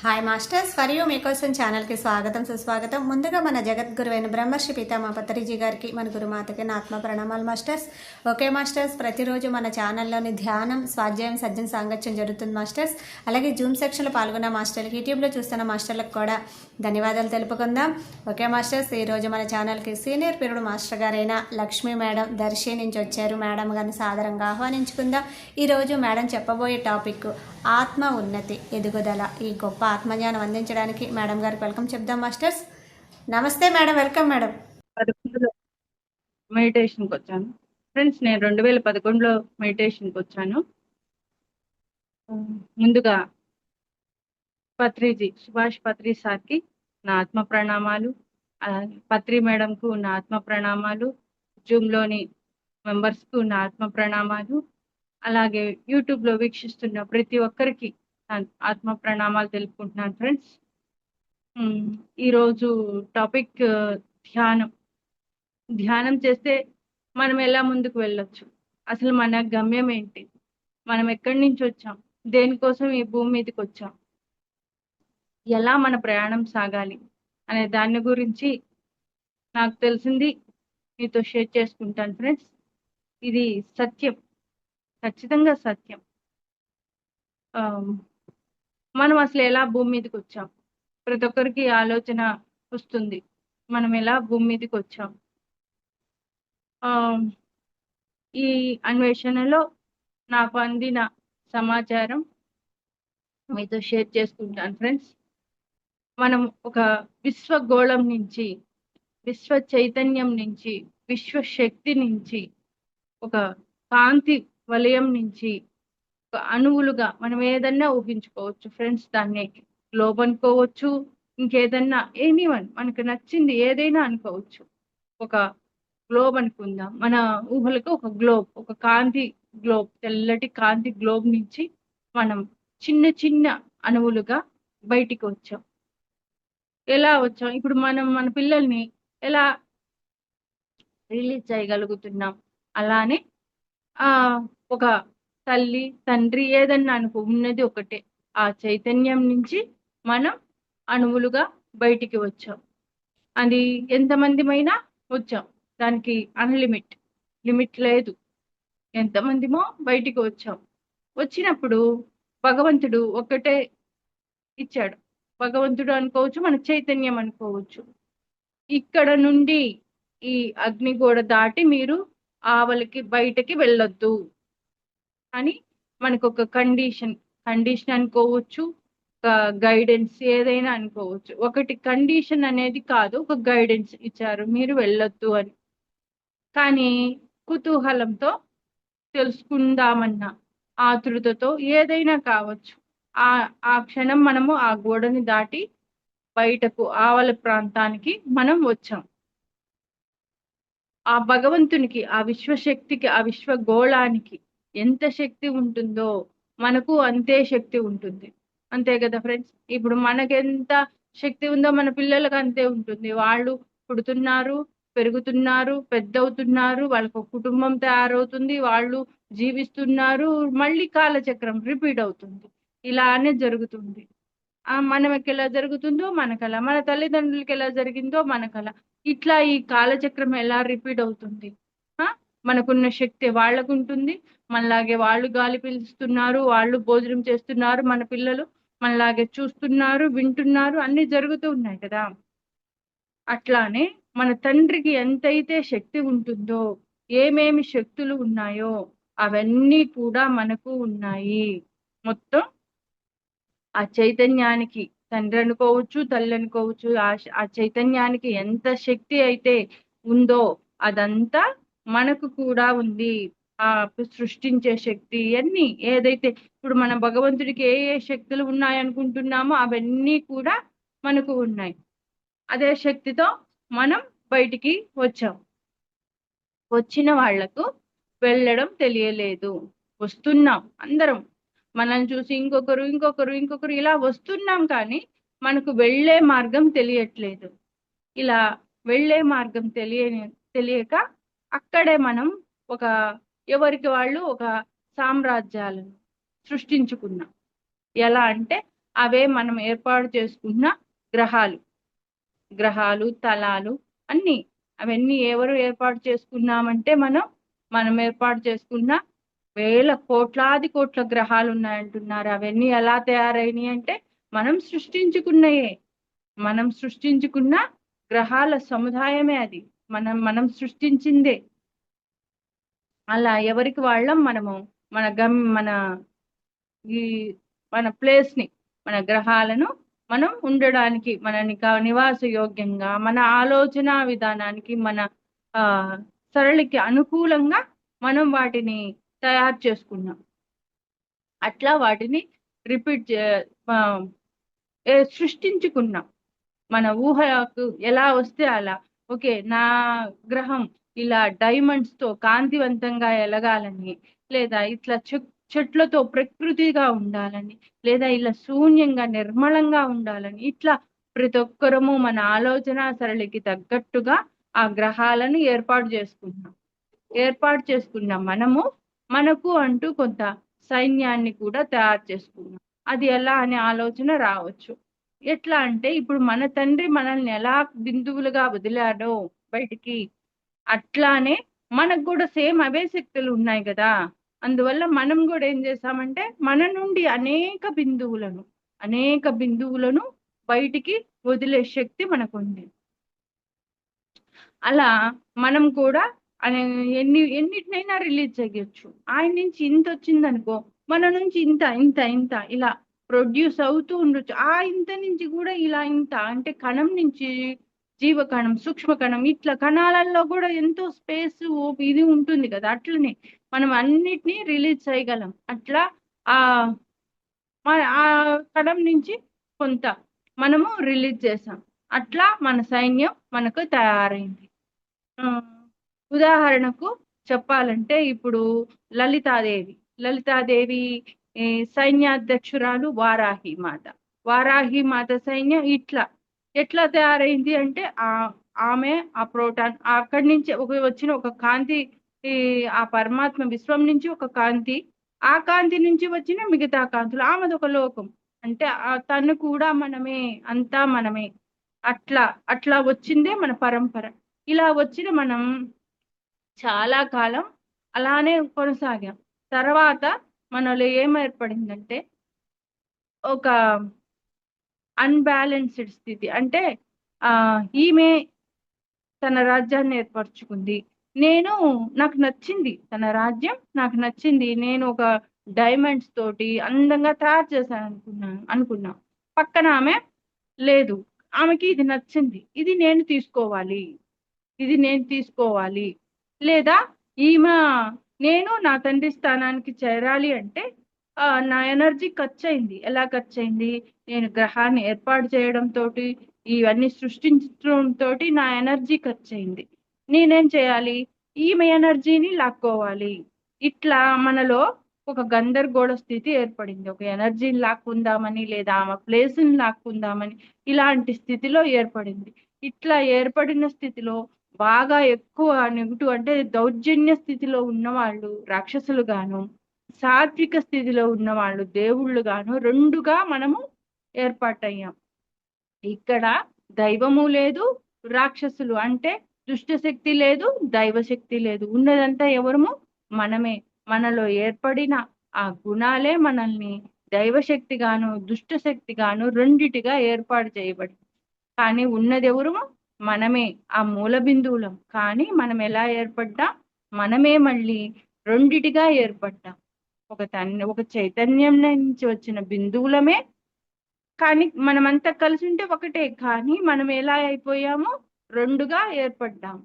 Hi masters, for you మీకోసం ఛానల్కి స్వాగతం సుస్వాగతం. ముందుగా మన జగద్గురువైన బ్రహ్మర్షి పితామా పత్రిజీ గారికి, మన గురుమాతకి నా ఆత్మ ప్రణామాలు మాస్టర్స్. ఓకే మాస్టర్స్, ప్రతిరోజు మన ఛానల్లోని ధ్యానం, స్వాధ్యాయం, సజ్జన సాంగత్యం జరుగుతుంది మాస్టర్స్. అలాగే జూమ్ సెక్షన్లో పాల్గొన్న మాస్టర్లకి, యూట్యూబ్లో చూస్తున్న మాస్టర్లకు కూడా ధన్యవాదాలు తెలుపుకుందాం. ఓకే మాస్టర్స్, ఈరోజు మన ఛానల్కి సీనియర్ పీరియడ్ మాస్టర్ గారైన లక్ష్మీ మేడం దర్శి నుంచి వచ్చారు. మేడం గారిని సాదరంగా ఆహ్వానించుకుందాం. ఈరోజు మేడం చెప్పబోయే టాపిక్ ఆత్మ ఉన్నతి, ఎదుగుదల. ఈ గొప్ప ఆత్మజ్ఞానం అందించడానికి మేడం గారికి వెల్కమ్ చెప్దాం మాస్టర్స్. నమస్తే మేడం, వెల్కమ్ మేడం. 11లో మెడిటేషన్కి వచ్చాను ఫ్రెండ్స్. నేను 2011లో మెడిటేషన్కి వచ్చాను. ముందుగా పత్రిజీ సుభాష్ పత్రి సార్కి నా ఆత్మ ప్రణామాలు, పత్రి మేడంకు నా ఆత్మ ప్రణామాలు, జూమ్లోని మెంబర్స్కు నా ఆత్మ ప్రణామాలు, అలాగే యూట్యూబ్లో వీక్షిస్తున్న ప్రతి ఒక్కరికి నా ఆత్మ ప్రణామాలు తెలుపుకుంటున్నాను ఫ్రెండ్స్. ఈరోజు టాపిక్ ధ్యానం. ధ్యానం చేస్తే మనం ఎలా ముందుకు వెళ్ళొచ్చు, అసలు మన గమ్యం ఏంటి, మనం ఎక్కడి నుంచి వచ్చాం, దేనికోసం ఈ భూమి మీదకి వచ్చాం, ఎలా మన ప్రయాణం సాగాలి అనే దాని గురించి నాకు తెలిసింది మీతో షేర్ చేసుకుంటాను ఫ్రెండ్స్. ఇది సత్యం, ఖచ్చితంగా సత్యం. మనం అసలు ఎలా భూమి మీదకి వచ్చాం, ప్రతి ఒక్కరికి ఆలోచన వస్తుంది, మనం ఎలా భూమి మీదకి వచ్చాం. ఈ అన్వేషణలో నాకు అందిన సమాచారం మీతో షేర్ చేసుకుంటాను ఫ్రెండ్స్. మనం ఒక విశ్వగోళం నుంచి, విశ్వ చైతన్యం నుంచి, విశ్వశక్తి నుంచి, ఒక కాంతి వలయం నుంచి ఒక అణువులుగా మనం ఏదన్నా ఊహించుకోవచ్చు ఫ్రెండ్స్. దాన్ని గ్లోబ్ అనుకోవచ్చు, ఇంకేదన్నా ఎనీవన్ మనకు నచ్చింది ఏదైనా అనుకోవచ్చు. ఒక గ్లోబ్ అనుకుందాం, మన ఊహలకు ఒక గ్లోబ్, ఒక కాంతి గ్లోబ్, తెల్లటి కాంతి గ్లోబ్ నుంచి మనం చిన్న చిన్న అణువులుగా బయటికి వచ్చాం. ఎలా వచ్చాం? ఇప్పుడు మనం మన పిల్లల్ని ఎలా రిలీజ్ చేయగలుగుతున్నాం, అలానే ఒక తల్లి తండ్రి ఏదన్నా అనుకో, ఉన్నది ఒకటే. ఆ చైతన్యం నుంచి మనం అణువులుగా బయటికి వచ్చాం. అది ఎంతమందిమైనా వచ్చాం, దానికి అన్లిమిట్, లిమిట్ లేదు. ఎంతమందిమో బయటికి వచ్చాం. వచ్చినప్పుడు భగవంతుడు ఒక్కటే ఇచ్చాడు. భగవంతుడు అనుకోవచ్చు, మన చైతన్యం అనుకోవచ్చు. ఇక్కడ నుండి ఈ అగ్నిగోడ దాటి మీరు ఆవలికి బయటకి వెళ్ళొద్దు అని మనకు ఒక కండిషన్ అనుకోవచ్చు, ఒక గైడెన్స్ ఏదైనా అనుకోవచ్చు. ఒకటి కండిషన్ అనేది కాదు, ఒక గైడెన్స్ ఇచ్చారు, మీరు వెళ్ళొద్దు అని. కానీ కుతూహలంతో తెలుసుకుందామన్న ఆతృతతో ఏదైనా కావచ్చు, ఆ క్షణం మనము ఆ గోడని దాటి బయటకు ఆవల ప్రాంతానికి మనం వచ్చాం. ఆ భగవంతునికి, ఆ విశ్వశక్తికి, ఆ విశ్వగోళానికి ఎంత శక్తి ఉంటుందో మనకు అంతే శక్తి ఉంటుంది. అంతే కదా ఫ్రెండ్స్? ఇప్పుడు మనకెంత శక్తి ఉందో మన పిల్లలకు అంతే ఉంటుంది. వాళ్ళు పుడుతున్నారు, పెరుగుతున్నారు, పెద్దవుతున్నారు, వాళ్ళకు కుటుంబం తయారవుతుంది, వాళ్ళు జీవిస్తున్నారు, మళ్ళీ కాలచక్రం రిపీట్ అవుతుంది. ఇలానే జరుగుతుంది. మనకి ఎలా జరుగుతుందో మనకలా, మన తల్లిదండ్రులకి ఎలా జరిగిందో మనకలా, ఇట్లా ఈ కాలచక్రం ఎలా రిపీట్ అవుతుంది. మనకున్న శక్తి వాళ్ళకు ఉంటుంది, మనలాగే వాళ్ళు గాలి పీల్చుతున్నారు, వాళ్ళు భోజనం చేస్తున్నారు, మన పిల్లలు మనలాగే చూస్తున్నారు, వింటున్నారు, అన్ని జరుగుతూ ఉన్నాయి కదా. అట్లానే మన తండ్రికి ఎంతైతే శక్తి ఉంటుందో, ఏమేమి శక్తులు ఉన్నాయో అవన్నీ కూడా మనకు ఉన్నాయి. మొత్తం ఆ చైతన్యానికి, తండ్రి అనుకోవచ్చు, తల్లి అనుకోవచ్చు, ఆ చైతన్యానికి ఎంత శక్తి అయితే ఉందో అదంతా మనకు కూడా ఉంది. ఆ సృష్టించే శక్తి అన్ని ఏదైతే ఇప్పుడు మన భగవంతుడికి ఏ ఏ శక్తులు ఉన్నాయనుకుంటున్నామో అవన్నీ కూడా మనకు ఉన్నాయి. అదే శక్తితో మనం బయటికి వచ్చాం. వచ్చిన వాళ్లకు వెళ్ళడం తెలియలేదు. వస్తున్నాం అందరం, మనల్ని చూసి ఇంకొకరు ఇంకొకరు ఇంకొకరు ఇలా వస్తున్నాం, కానీ మనకు వెళ్ళే మార్గం తెలియట్లేదు. ఇలా వెళ్ళే మార్గం తెలియక అక్కడే మనం ఒక ఎవరికి వాళ్ళు ఒక సామ్రాజ్యాలను సృష్టించుకున్నాం. ఎలా అంటే అవే మనం ఏర్పాటు చేసుకున్న గ్రహాలు గ్రహాలు తలాలు అన్ని అవన్నీ ఎవరు ఏర్పాటు చేసుకున్నామంటే మనం ఏర్పాటు చేసుకున్న వేల కోట్లాది కోట్ల గ్రహాలు ఉన్నాయంటున్నారు. అవన్నీ ఎలా తయారైనాయి అంటే మనం సృష్టించుకున్న గ్రహాల సముదాయమే అది. మనం సృష్టించిందే. అలా ఎవరికి వాళ్ళం మనము మన ఈ మన ప్లేస్ ని, మన గ్రహాలను మనం ఉండడానికి, మన నివాస యోగ్యంగా, మన ఆలోచన విధానానికి, మన ఆ సరళికి అనుకూలంగా మనం వాటిని తయారు చేసుకున్నాం. అట్లా వాటిని రిపీట్ సృష్టించుకున్నాం. మన ఊహకు ఎలా వస్తే అలా. ఓకే, నా గ్రహం ఇలా డైమండ్స్ తో కాంతివంతంగా ఎలగాలని, లేదా ఇట్లా చెట్లతో ప్రకృతిగా ఉండాలని, లేదా ఇలా శూన్యంగా నిర్మలంగా ఉండాలని, ఇట్లా ప్రతి ఒక్కరము మన ఆలోచన సరళికి తగ్గట్టుగా ఆ గ్రహాలను ఏర్పాటు చేసుకున్నాం. మనకు అంటూ కొంత సైన్యాన్ని కూడా తయారు చేసుకున్నాం. అది ఎలా అనే ఆలోచన రావచ్చు. ఎట్లా అంటే, ఇప్పుడు మన తండ్రి మనల్ని ఎలా బిందువులుగా వదిలాడో బయటికి, అట్లానే మనకు కూడా సేమ్ అవే శక్తులు ఉన్నాయి కదా. అందువల్ల మనం కూడా ఏం చేసామంటే, మన నుండి అనేక బిందువులను బయటికి వదిలే శక్తి మనకుంది. అలా మనం కూడా ఎన్నిటినైనా రిలీజ్ చేయొచ్చు. ఆయన నుంచి ఇంత వచ్చింది అనుకో, మన నుంచి ఇంత ఇంత ఇంత ఇలా ప్రొడ్యూస్ అవుతూ ఉండొచ్చు. ఆ ఇంత నుంచి కూడా ఇలా ఇంత అంటే, కణం నుంచి జీవకణం, సూక్ష్మ కణం, ఇట్లా కణాలలో కూడా ఎంతో స్పేస్ ఇది ఉంటుంది కదా. అట్లనే మనం అన్నిటినీ రిలీజ్ చేయగలం. అట్లా ఆ ఆ కణం నుంచి కొంత మనము రిలీజ్ చేసాం. అట్లా మన సైన్యం మనకు తయారైంది. ఉదాహరణకు చెప్పాలంటే, ఇప్పుడు లలితాదేవి సైన్యాధ్యక్షురాలు వారాహి మాత సైన్యం ఎట్లా తయారైంది అంటే, ఆమె ఆ ప్రోటాన్ అక్కడి నుంచి వచ్చిన ఒక కాంతి, ఆ పరమాత్మ విశ్వం నుంచి ఒక కాంతి, ఆ కాంతి నుంచి వచ్చిన మిగతా కాంతులు, ఆమెది ఒక లోకం. అంటే తను కూడా మనమే, అంతా మనమే. అట్లా వచ్చిందే మన పరంపర. ఇలా వచ్చిన మనం చాలా కాలం అలానే కొనసాగాం. తర్వాత మనలో ఏం ఏర్పడిందంటే, ఒక అన్బ్యాలెన్స్డ్ స్థితి. అంటే ఈమె తన రాజ్యాన్ని ఏర్పరచుకుంది. నాకు నచ్చింది తన రాజ్యం, నాకు నచ్చింది. నేను ఒక డైమండ్స్ తోటి అందంగా తయారు చేశాను అనుకున్నా. పక్కన ఆమె లేదు, ఆమెకి ఇది నచ్చింది, ఇది నేను తీసుకోవాలి. లేదా నేను నా తండ్రి స్థానానికి చేరాలి అంటే నా ఎనర్జీ ఖర్చు అయింది. ఎలా ఖర్చు అయింది? నేను గ్రహాన్ని ఏర్పాటు చేయడంతో, ఇవన్నీ సృష్టించడంతో నా ఎనర్జీ ఖర్చు అయింది. నేనేం చేయాలి? ఈమె ఎనర్జీని లాక్కోవాలి. ఇట్లా మనలో ఒక గందరగోళ స్థితి ఏర్పడింది. ఒక ఎనర్జీని లాక్కుందామని, లేదా ఆమె ప్లేస్ని లాక్కుందామని, ఇలాంటి స్థితిలో ఏర్పడింది. ఇట్లా ఏర్పడిన స్థితిలో బాగా ఎక్కువ నెగిటివ్, అంటే దౌర్జన్య స్థితిలో ఉన్నవాళ్ళు రాక్షసులు గాను, సాత్విక స్థితిలో ఉన్నవాళ్ళు దేవుళ్ళు గాను, రెండుగా మనము ఏర్పాటయ్యాం. ఇక్కడ దైవము లేదు, రాక్షసులు అంటే దుష్టశక్తి లేదు, దైవశక్తి లేదు. ఉన్నదంతా ఎవరము? మనమే. మనలో ఏర్పడిన ఆ గుణాలే మనల్ని దైవశక్తి గాను, దుష్టశక్తి గాను రెండిటిగా ఏర్పాటు చేయబడి. కానీ ఉన్నది ఎవరు? మనమే, ఆ మూల బిందువులం. కానీ మనం ఎలా ఏర్పడ్డా? మనమే మళ్ళీ రెండిటిగా ఏర్పడ్డాం. ఒక చైతన్యం నుంచి వచ్చిన బిందువులమే, కానీ మనమంతా కలిసి ఉంటే ఒకటే. కానీ మనం ఎలా అయిపోయామో రెండుగా ఏర్పడ్డాం.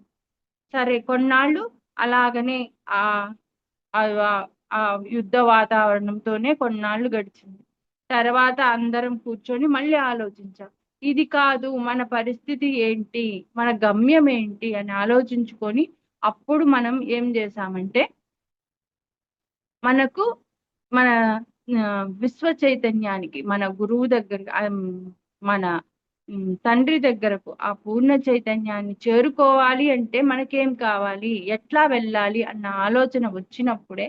సరే, కొన్నాళ్ళు అలాగనే ఆ యుద్ధ వాతావరణంతోనే కొన్నాళ్ళు గడిచింది. తర్వాత అందరం కూర్చొని మళ్ళీ ఆలోచించాం, ఇది కాదు, మన పరిస్థితి ఏంటి, మన గమ్యం ఏంటి అని ఆలోచించుకొని అప్పుడు మనం ఏం చేశామంటే, మన విశ్వ చైతన్యానికి, మన గురువు దగ్గర, మన తండ్రి దగ్గరకు, ఆ పూర్ణ చైతన్యాన్ని చేరుకోవాలి అంటే మనకేం కావాలి, ఎట్లా వెళ్ళాలి అన్న ఆలోచన వచ్చినప్పుడే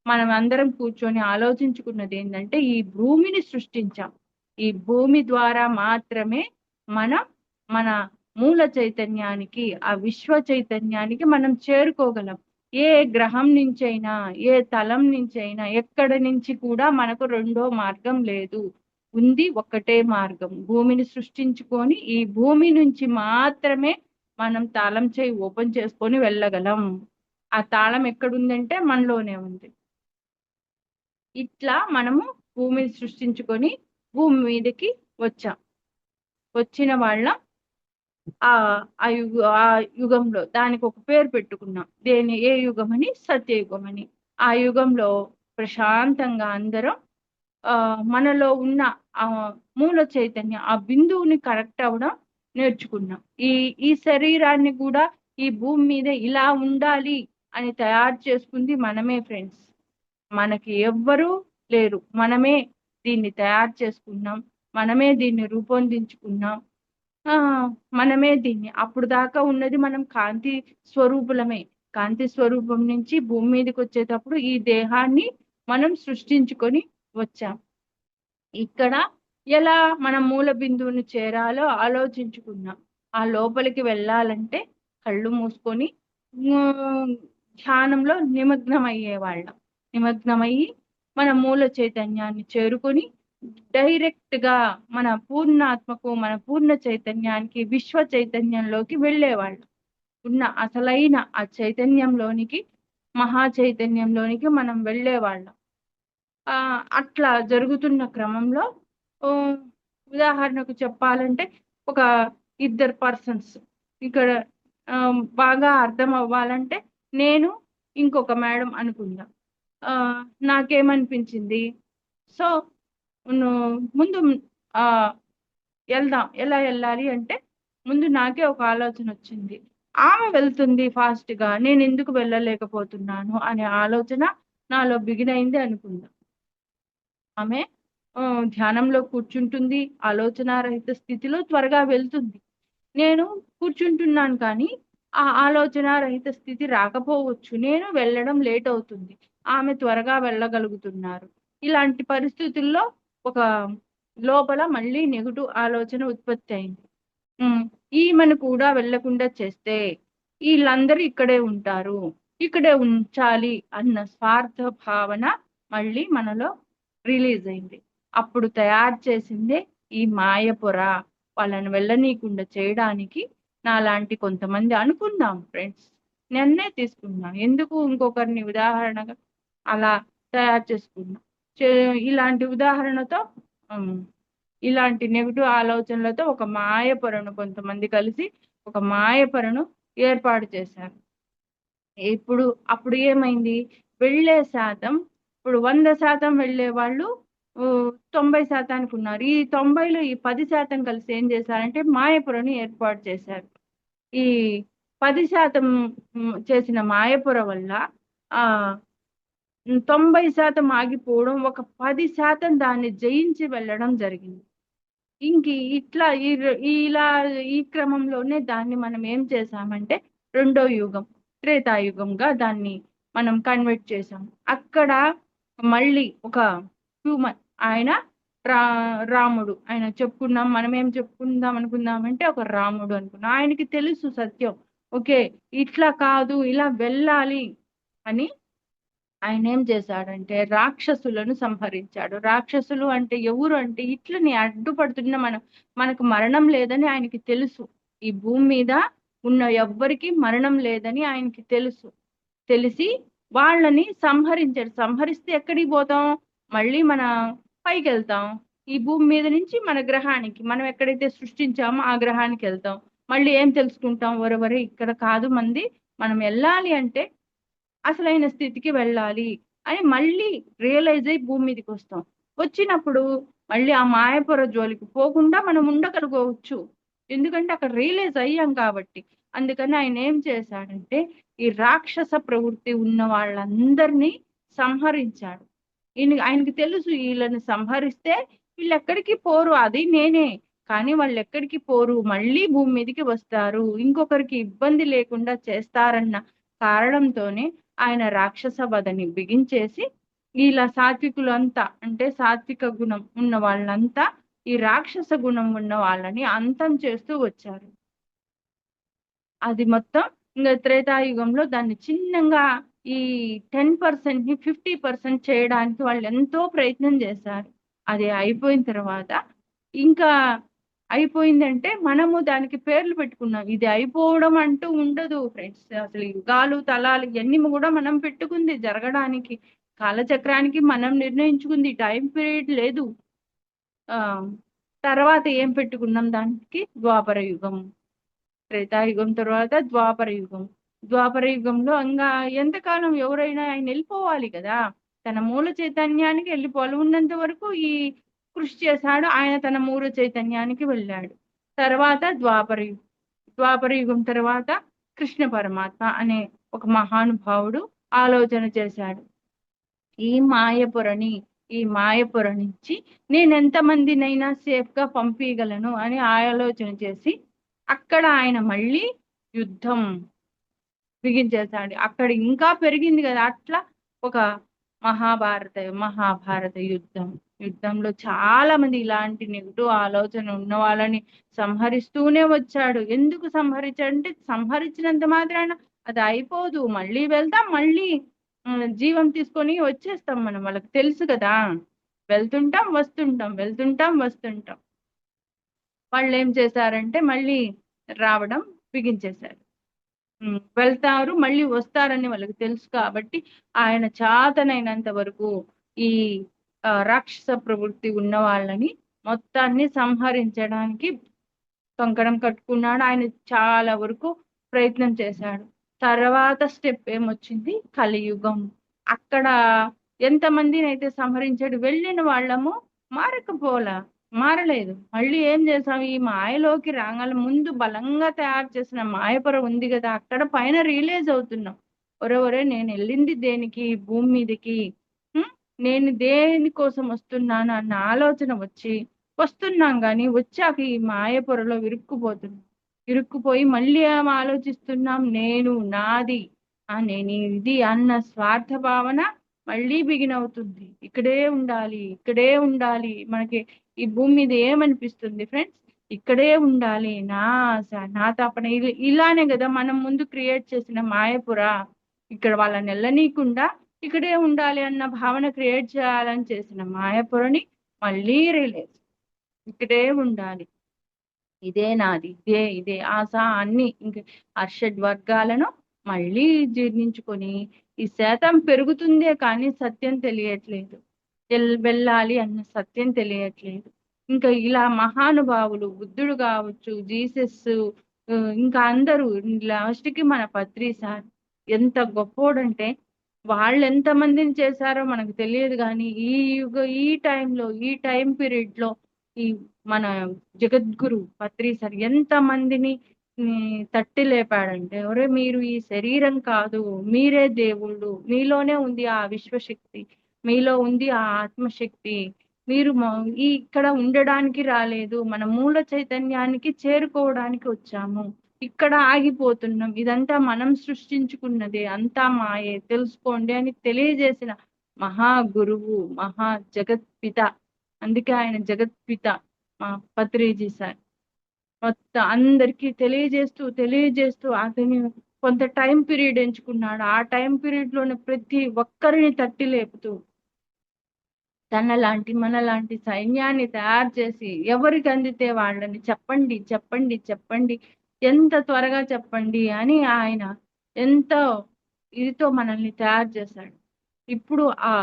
మనం అందరం కూర్చొని ఆలోచించుకున్నది ఏంటంటే, ఈ భూమిని సృష్టించాం. ఈ భూమి ద్వారా మాత్రమే మనం మన మూల చైతన్యానికి, ఆ విశ్వ చైతన్యానికి మనం చేరుకోగలం. ఏ గ్రహం నుంచైనా, ఏ తలం నుంచైనా, ఎక్కడి నుంచి కూడా మనకు రెండో మార్గం లేదు. ఉంది ఒక్కటే మార్గం. భూమిని సృష్టించుకొని ఈ భూమి నుంచి మాత్రమే మనం తాళం చేయి ఓపెన్ చేసుకొని వెళ్ళగలం. ఆ తాళం ఎక్కడుందంటే మనలోనే ఉంది. ఇట్లా మనము భూమిని సృష్టించుకొని భూమి మీదకి వచ్చాం. వచ్చిన వాళ్ళం ఆ యుగంలో దానికి ఒక పేరు పెట్టుకున్నాం. ఏ యుగం అని? సత్యయుగం అని. ఆ యుగంలో ప్రశాంతంగా అందరం మనలో ఉన్న ఆ మూల చైతన్యం, ఆ బిందువుని కరెక్ట్ అవ్వడం నేర్చుకున్నాం. ఈ శరీరాన్ని కూడా ఈ భూమి మీద ఇలా ఉండాలి అని తయారు చేసుకుంది మనమే ఫ్రెండ్స్. మనకి ఎవ్వరూ లేరు. మనమే దీన్ని తయారు చేసుకున్నాం. మనమే దీన్ని రూపొందించుకున్నాం. మనమే దీన్ని అప్పుడు దాకా ఉన్నది మనం కాంతి స్వరూపులమే. కాంతి స్వరూపం నుంచి భూమి మీదకి వచ్చేటప్పుడు ఈ దేహాన్ని మనం సృష్టించుకొని వచ్చాం. ఇక్కడ ఎలా మనం మూల బిందువుని చేరాలో ఆలోచించుకున్నాం. ఆ లోపలికి వెళ్ళాలంటే కళ్ళు మూసుకొని ధ్యానంలో నిమగ్నమయ్యేవాళ్ళం. నిమగ్నమయ్యి మన మూల చైతన్యాన్ని చేరుకొని డైరెక్ట్ గా మన పూర్ణాత్మకు, మన పూర్ణ చైతన్యానికి, విశ్వ చైతన్యంలోకి వెళ్ళేవాళ్ళం. ఉన్న అసలైన ఆ చైతన్యంలోనికి, మహా చైతన్యంలోనికి మనం వెళ్ళేవాళ్ళం. అట్లా జరుగుతున్న క్రమంలో ఉదాహరణకు చెప్పాలంటే ఒక ఇద్దరు పర్సన్స్ ఇక్కడ బాగా అర్థం అవ్వాలంటే నేను ఇంకొక మేడం అనుకుందాం. నాకేమనిపించింది, సో ముందు వెళ్దాం. ఎలా వెళ్ళాలి అంటే ముందు నాకే ఒక ఆలోచన వచ్చింది. ఆమె వెళ్తుంది ఫాస్ట్ గా, నేను ఎందుకు వెళ్ళలేకపోతున్నాను అనే ఆలోచన నాలో బిగినైంది అనుకుందాం. ఆమె ధ్యానంలో కూర్చుంటుంది, ఆలోచనారహిత స్థితిలో త్వరగా వెళ్తుంది. నేను కూర్చుంటున్నాను కానీ ఆ ఆలోచనారహిత స్థితి రాకపోవచ్చు. నేను వెళ్ళడం లేట్ అవుతుంది. ఆమె త్వరగా వెళ్ళగలుగుతున్నారు. ఇలాంటి పరిస్థితుల్లో ఒక లోపల మళ్ళీ నెగటివ్ ఆలోచన ఉత్పత్తి అయింది. ఈమెను కూడా వెళ్ళకుండా చేస్తే వీళ్ళందరూ ఇక్కడే ఉంటారు, ఇక్కడే ఉంచాలి అన్న స్వార్థ భావన మళ్ళీ మనలో రిలీజ్ అయింది. అప్పుడు తయారు చేసిందే ఈ మాయపొర. వాళ్ళని వెళ్ళనీయకుండా చేయడానికి నాలాంటి కొంతమంది అనుకుందాం ఫ్రెండ్స్, నన్నే తీసుకుందాం, ఎందుకు ఇంకొకరిని ఉదాహరణగా అలా తయారు చేసుకున్నాం. ఇలాంటి ఉదాహరణతో ఇలాంటి నెగిటివ్ ఆలోచనలతో ఒక మాయపొరను కొంతమంది కలిసి ఒక మాయపొరను ఏర్పాటు చేశారు. అప్పుడు ఏమైంది, వెళ్ళే శాతం ఇప్పుడు 100% వెళ్ళే వాళ్ళు 90% ఉన్నారు. ఈ 90లో ఈ 10% కలిసి ఏం చేశారంటే మాయపురని ఏర్పాటు చేశారు. ఈ 10% చేసిన మాయపుర వల్ల 90% ఆగిపోవడం, ఒక 10% దాన్ని జయించి వెళ్ళడం జరిగింది. ఇట్లా ఈ క్రమంలోనే దాన్ని మనం ఏం చేశామంటే రెండో యుగం, త్రేతాయుగంగా దాన్ని మనం కన్వర్ట్ చేసాం. అక్కడ మళ్ళీ ఒక హ్యూమన్, ఆయన రాముడు, ఆయన చెప్పుకున్నాం. మనం ఏం చెప్పుకుందాం అనుకుందామంటే ఒక రాముడు అనుకున్నాం. ఆయనకి తెలుసు సత్యం, ఓకే ఇట్లా కాదు ఇలా వెళ్ళాలి అని. ఆయన ఏం చేశాడంటే రాక్షసులను సంహరించాడు. రాక్షసులు అంటే ఎవరు అంటే ఇట్లని అడ్డుపడుతున్న మనకు మరణం లేదని ఆయనకి తెలుసు. ఈ భూమి మీద ఉన్న ఎవ్వరికి మరణం లేదని ఆయనకి తెలిసి వాళ్ళని సంహరించాడు. సంహరిస్తే ఎక్కడికి పోతాం, మళ్ళీ మన పైకి వెళ్తాం. ఈ భూమి మీద నుంచి మన గ్రహానికి, మనం ఎక్కడైతే సృష్టించామో ఆ గ్రహానికి వెళ్తాం. మళ్ళీ ఏం తెలుసుకుంటాం, వరవరే ఇక్కడ కాదు మంది, మనం వెళ్ళాలి అంటే అసలైన స్థితికి వెళ్ళాలి అని మళ్ళీ రియలైజ్ అయ్యి భూమి మీదకి వస్తాం. వచ్చినప్పుడు మళ్ళీ ఆ మాయపుర జోలికి పోకుండా మనం ఉండగలుగవచ్చు, ఎందుకంటే అక్కడ రియలైజ్ అయ్యాం కాబట్టి. అందుకని ఆయన ఏం చేశాడంటే ఈ రాక్షస ప్రవృత్తి ఉన్న వాళ్ళందరినీ సంహరించాడు. ఆయనకి తెలుసు వీళ్ళని సంహరిస్తే వీళ్ళు ఎక్కడికి పోరు, అది నేనే, కానీ వాళ్ళు ఎక్కడికి పోరు, మళ్ళీ భూమి మీదకి వస్తారు, ఇంకొకరికి ఇబ్బంది లేకుండా చేస్తారన్న కారణంతోనే ఆయన రాక్షస వధని బిగించేసి ఇలా సాత్వికులంతా, అంటే సాత్విక గుణం ఉన్న వాళ్ళంతా ఈ రాక్షస గుణం ఉన్న వాళ్ళని అంతం చేస్తూ వచ్చారు. అది మొత్తం ఇంకా త్రేతాయుగంలో దాన్ని చిన్నగా ఈ 10% ని 50% చేయడానికి వాళ్ళు ఎంతో ప్రయత్నం చేశారు. అది అయిపోయిన తర్వాత ఇంకా అయిపోయిందంటే మనము దానికి పేర్లు పెట్టుకున్నాం. ఇది అయిపోవడం అంటూ ఉండదు ఫ్రెండ్స్. అసలు యుగాలు తలాలు ఇవన్నీ కూడా మనం పెట్టుకుంది జరగడానికి. కాలచక్రానికి మనం నిర్ణయించుకుంది టైం పీరియడ్ లేదు. ఆ తర్వాత ఏం పెట్టుకున్నాం దానికి? ద్వాపర యుగం. త్రేతాయుగం తర్వాత ద్వాపర యుగం. ద్వాపర యుగంలో ఇంకా ఎంతకాలం ఎవరైనా ఆయన వెళ్ళిపోవాలి కదా, తన మూల చైతన్యానికి వెళ్ళిపోవాలి. ఉన్నంత వరకు ఈ కృషి చేశాడు. ఆయన తన మూల చైతన్యానికి వెళ్ళాడు. తర్వాత ద్వాపర యుగం తర్వాత కృష్ణ పరమాత్మ అనే ఒక మహానుభావుడు ఆలోచన చేశాడు. ఈ మాయపుర నుంచి నేను ఎంతమందినైనా సేఫ్ గా పంపించగలను అని ఆలోచన చేసి అక్కడ ఆయన మళ్ళీ యుద్ధం బిగించేశాడు. అక్కడ ఇంకా పెరిగింది కదా. అట్లా ఒక మహాభారత యుద్ధంలో చాలా మంది ఇలాంటి నెగిటివ్ ఆలోచన ఉన్న వాళ్ళని సంహరిస్తూనే వచ్చాడు. ఎందుకు సంహరించాడంటే సంహరించినంత మాత్రాన అది అయిపోదు. మళ్ళీ వెళ్తాం, మళ్ళీ జీవం తీసుకొని వచ్చేస్తాం. మనం వాళ్ళకి తెలుసు కదా, వెళ్తుంటాం వస్తుంటాం. వాళ్ళు ఏం చేశారంటే మళ్ళీ రావడం బిగించేశారు. వెళ్తారు మళ్ళీ వస్తారని వాళ్ళకి తెలుసు కాబట్టి ఆయన చాతనైనంత వరకు ఈ రాక్షస ప్రవృత్తి ఉన్న వాళ్ళని మొత్తాన్ని సంహరించడానికి కంకణం కట్టుకున్నాడు. ఆయన చాలా వరకు ప్రయత్నం చేశాడు. తర్వాత స్టెప్ ఏమొచ్చింది? కలియుగం. అక్కడ ఎంతమందిని అయితే సంహరించాడు, వెళ్ళిన వాళ్ళము మారలేదు. మళ్ళీ ఏం చేసాం? ఈ మాయలోకి రాగాల ముందు బలంగా తయారు చేసిన మాయపుర ఉంది కదా, అక్కడ పైన రియలైజ్ అవుతున్నాం. ఒరే నేను వెళ్ళింది దేనికి? భూమి మీదకి. నేను దేని కోసం వస్తున్నాను అన్న ఆలోచన వస్తున్నాం కానీ వచ్చాక ఈ మాయపురలో ఇరుక్కుపోయి మళ్ళీ ఏం ఆలోచిస్తున్నాం? నేను, నాది, నేను ఇది అన్న స్వార్థ భావన మళ్ళీ బిగినవుతుంది. ఇక్కడే ఉండాలి. మనకి ఈ భూమి మీద ఏమనిపిస్తుంది ఫ్రెండ్స్? ఇక్కడే ఉండాలి, నా ఆశ, నా తపన. ఇలానే కదా మనం ముందు క్రియేట్ చేసిన మాయపుర. ఇక్కడ వాళ్ళని వెళ్ళనీయకుండా ఇక్కడే ఉండాలి అన్న భావన క్రియేట్ చేయాలని చేసిన మాయపురని మళ్ళీ రిలీజ్. ఇక్కడే ఉండాలి, ఇదే నాది, ఇదే ఆశ అన్ని ఇంక అర్షడ్ వర్గాలను మళ్ళీ జీర్ణించుకొని ఈ శాతం పెరుగుతుందే కానీ సత్యం తెలియట్లేదు. వెళ్ళాలి అన్న సత్యం తెలియట్లేదు. ఇంకా ఇలా మహానుభావులు, బుద్ధుడు కావచ్చు, జీసస్, ఇంకా అందరూ, లాస్ట్కి మన పత్రి సార్ ఎంత గొప్పోడంటే వాళ్ళు ఎంత మందిని చేశారో మనకు తెలియదు కానీ ఈ టైం పీరియడ్ లో ఈ మన జగద్గురు పత్రి సార్ ఎంత మందిని తట్టి లేపాడంటే, ఎవరే మీరు ఈ శరీరం కాదు, మీరే దేవుళ్ళు, మీలోనే ఉంది ఆ విశ్వశక్తి, మీలో ఉంది ఆ ఆత్మశక్తి, మీరు ఇక్కడ ఉండడానికి రాలేదు, మన మూల చైతన్యానికి చేరుకోవడానికి వచ్చాము, ఇక్కడ ఆగిపోతున్నాం, ఇదంతా మనం సృష్టించుకున్నదే, అంతా మాయే, తెలుసుకోండి అని తెలియజేసిన మహా గురువు, మహా జగత్పిత. అందుకే ఆయన జగత్పిత మా పత్రిజీ సార్. మొత్తం అందరికీ తెలియజేస్తూ అతని కొంత టైం పీరియడ్ ఎంచుకున్నాడు. ఆ టైం పీరియడ్ లోనే ప్రతి ఒక్కరిని తట్టి లేపుతూ మనలాంటి సైన్యాన్ని తయారు చేసి ఎవరికి అందితే వాళ్ళని చెప్పండి, ఎంత త్వరగా చెప్పండి అని ఆయన ఎంతో ఇదితో మనల్ని తయారు చేశాడు. ఇప్పుడు ఆ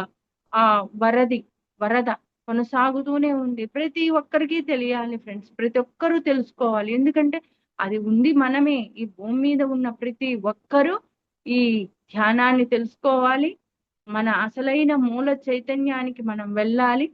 వరద కొనసాగుతూనే ఉంది. ప్రతి ఒక్కరికి తెలియాలి ఫ్రెండ్స్, ప్రతి ఒక్కరూ తెలుసుకోవాలి. ఎందుకంటే అది ఉంది మనమే. ఈ భూమి మీద ఉన్న ప్రతి ఒక్కరూ ఈ ధ్యానాన్ని తెలుసుకోవాలి. మన అసలైన మూల చైతన్యానికి మనం వెళ్ళాలి.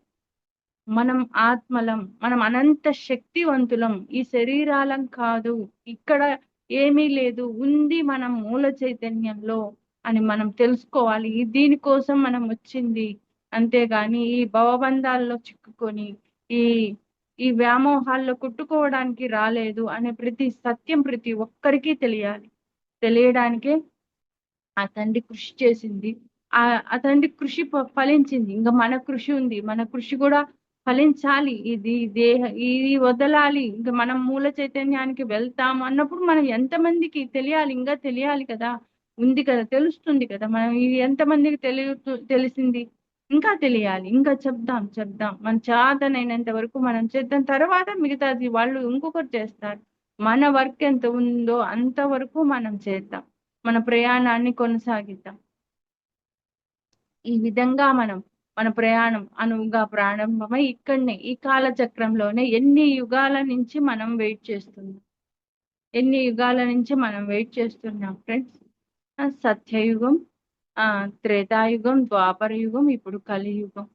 మనం ఆత్మలం, మనం అనంత శక్తివంతులం, ఈ శరీరాలం కాదు, ఇక్కడ ఏమీ లేదు, ఉంది మనం మూల చైతన్యంలో అని మనం తెలుసుకోవాలి. దీనికోసం మనం వచ్చింది. అంతేగాని ఈ భవబంధాల్లో చిక్కుకొని ఈ వ్యామోహాల్లో కుట్టుకోవడానికి రాలేదు అనే ప్రతి సత్యం ప్రతి ఒక్కరికి తెలియడానికే ఆ తండ్రి కృషి చేసింది. ఆ తండ్రి కృషి ఫలించింది. ఇంకా మన కృషి ఉంది, మన కృషి కూడా ఫలించాలి, ఇది దేహ ఇది వదలాలి, ఇంకా మనం మూల చైతన్యానికి వెళ్తాం అన్నప్పుడు మనం ఎంతమందికి తెలియాలి, ఇంకా తెలియాలి కదా, ఉంది కదా, తెలుస్తుంది కదా, మనం ఇది ఎంతమందికి తెలిసింది, ఇంకా తెలియాలి, ఇంకా చెప్దాం చెప్దాం, మన చేతనైనంత వరకు మనం చేద్దాం, తర్వాత మిగతాది వాళ్ళు ఇంకొకరు చేస్తారు. మన వర్క్ ఎంత ఉందో అంతవరకు మనం చేద్దాం, మన ప్రయాణాన్ని కొనసాగిద్దాం. ఈ విధంగా మనం మన ప్రయాణం అనువుగా ప్రారంభమై ఇక్కడనే ఈ కాలచక్రంలోనే ఎన్ని యుగాల నుంచి మనం వెయిట్ చేస్తున్నాం, ఫ్రెండ్స్. సత్యయుగం, త్రేతాయుగం, ద్వాపర యుగం, ఇప్పుడు కలియుగం.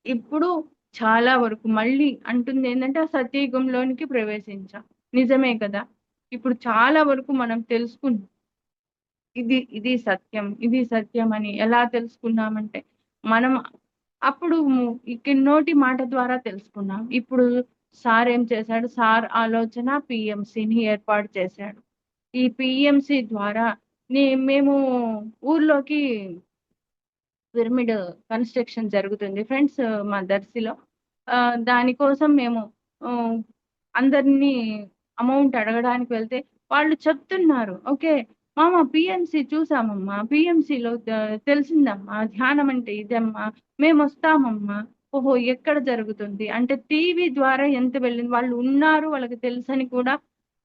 ఇప్పుడు చాలా వరకు మళ్ళీ అంటుంది ఏంటంటే ఆ సత్యయుగంలోనికి ప్రవేశించాం. నిజమే కదా, ఇప్పుడు చాలా వరకు మనం తెలుసుకున్నాం ఇది సత్యం, ఇది సత్యం అని. ఎలా తెలుసుకున్నామంటే మనం అప్పుడు ఇక్కడ నోటి మాట ద్వారా తెలుసుకున్నాం. ఇప్పుడు సార్ ఏం చేశాడు, సార్ ఆలోచన పిఎంసిని ఏర్పాటు చేశాడు. ఈ పిఎంసి ద్వారా మేము ఊర్లోకి పిరమిడ్ కన్స్ట్రక్షన్ జరుగుతుంది ఫ్రెండ్స్, మా దర్శిలో. దానికోసం మేము అందరినీ అమౌంట్ అడగడానికి వెళ్తే వాళ్ళు చెప్తున్నారు, ఓకే మామ పిఎంసి చూసామమ్మా, పిఎంసిలో తెలిసిందమ్మా, ధ్యానం అంటే ఇదమ్మా, మేము వస్తామమ్మా. ఓహో ఎక్కడ జరుగుతుంది అంటే టీవీ ద్వారా ఎంత వెళ్ళింది, వాళ్ళు ఉన్నారు, వాళ్ళకి తెలుసని కూడా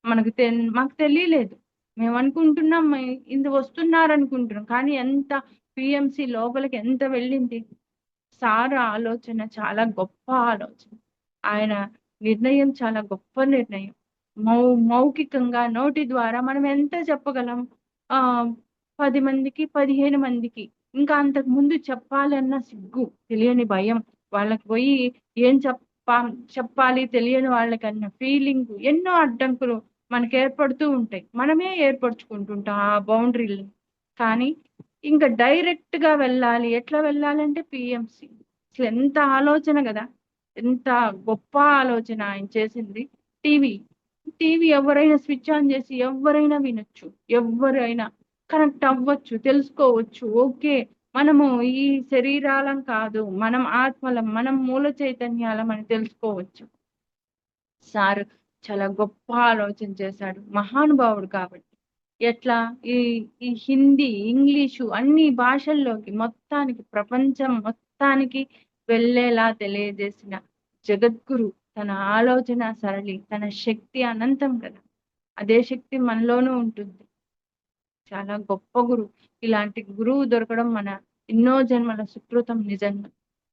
మాకు తెలియలేదు. మేము అనుకుంటున్నాం ఇది వస్తున్నారు అనుకుంటున్నాం, కానీ ఎంత పిఎంసి లోపలికి ఎంత వెళ్ళింది. సార్ ఆలోచన చాలా గొప్ప ఆలోచన, ఆయన నిర్ణయం చాలా గొప్ప నిర్ణయం. మౌఖికంగా నోటి ద్వారా మనం ఎంత చెప్పగలం, 10 మందికి 15 మందికి, ఇంకా అంతకు ముందు చెప్పాలన్న సిగ్గు, తెలియని భయం, వాళ్ళకి పోయి ఏం చెప్పాలి తెలియని వాళ్ళకన్నా ఫీలింగ్, ఎన్నో అడ్డంకులు మనకి ఏర్పడుతూ ఉంటాయి, మనమే ఏర్పరచుకుంటుంటాం ఆ బౌండరీలు. కానీ ఇంకా డైరెక్ట్ గా వెళ్ళాలి, ఎట్లా వెళ్ళాలంటే పిఎంసి. అసలు ఎంత ఆలోచన కదా, ఎంత గొప్ప ఆలోచన ఆయన చేసింది. టీవీ టీవీ ఎవరైనా స్విచ్ ఆన్ చేసి ఎవరైనా వినొచ్చు, ఎవరైనా కనెక్ట్ అవ్వచ్చు, తెలుసుకోవచ్చు. ఓకే మనము ఈ శరీరాలం కాదు, మనం ఆత్మలం, మనం మూల చైతన్యాలం అని తెలుసుకోవచ్చు. సార్ చాలా గొప్ప ఆలోచన చేశాడు, మహానుభావుడు కాబట్టి. ఎట్లా ఈ ఈ హిందీ, ఇంగ్లీషు అన్ని భాషల్లోకి మొత్తానికి, ప్రపంచం మొత్తానికి వెళ్ళేలా తెలియజేసిన జగద్గురు, తన ఆలోచన సరళి, తన శక్తి అనంతం కదా, అదే శక్తి మనలోనూ ఉంటుంది. చాలా గొప్ప గురువు. ఇలాంటి గురువు దొరకడం మన ఎన్నో జన్మల సుకృతం నిజంగా.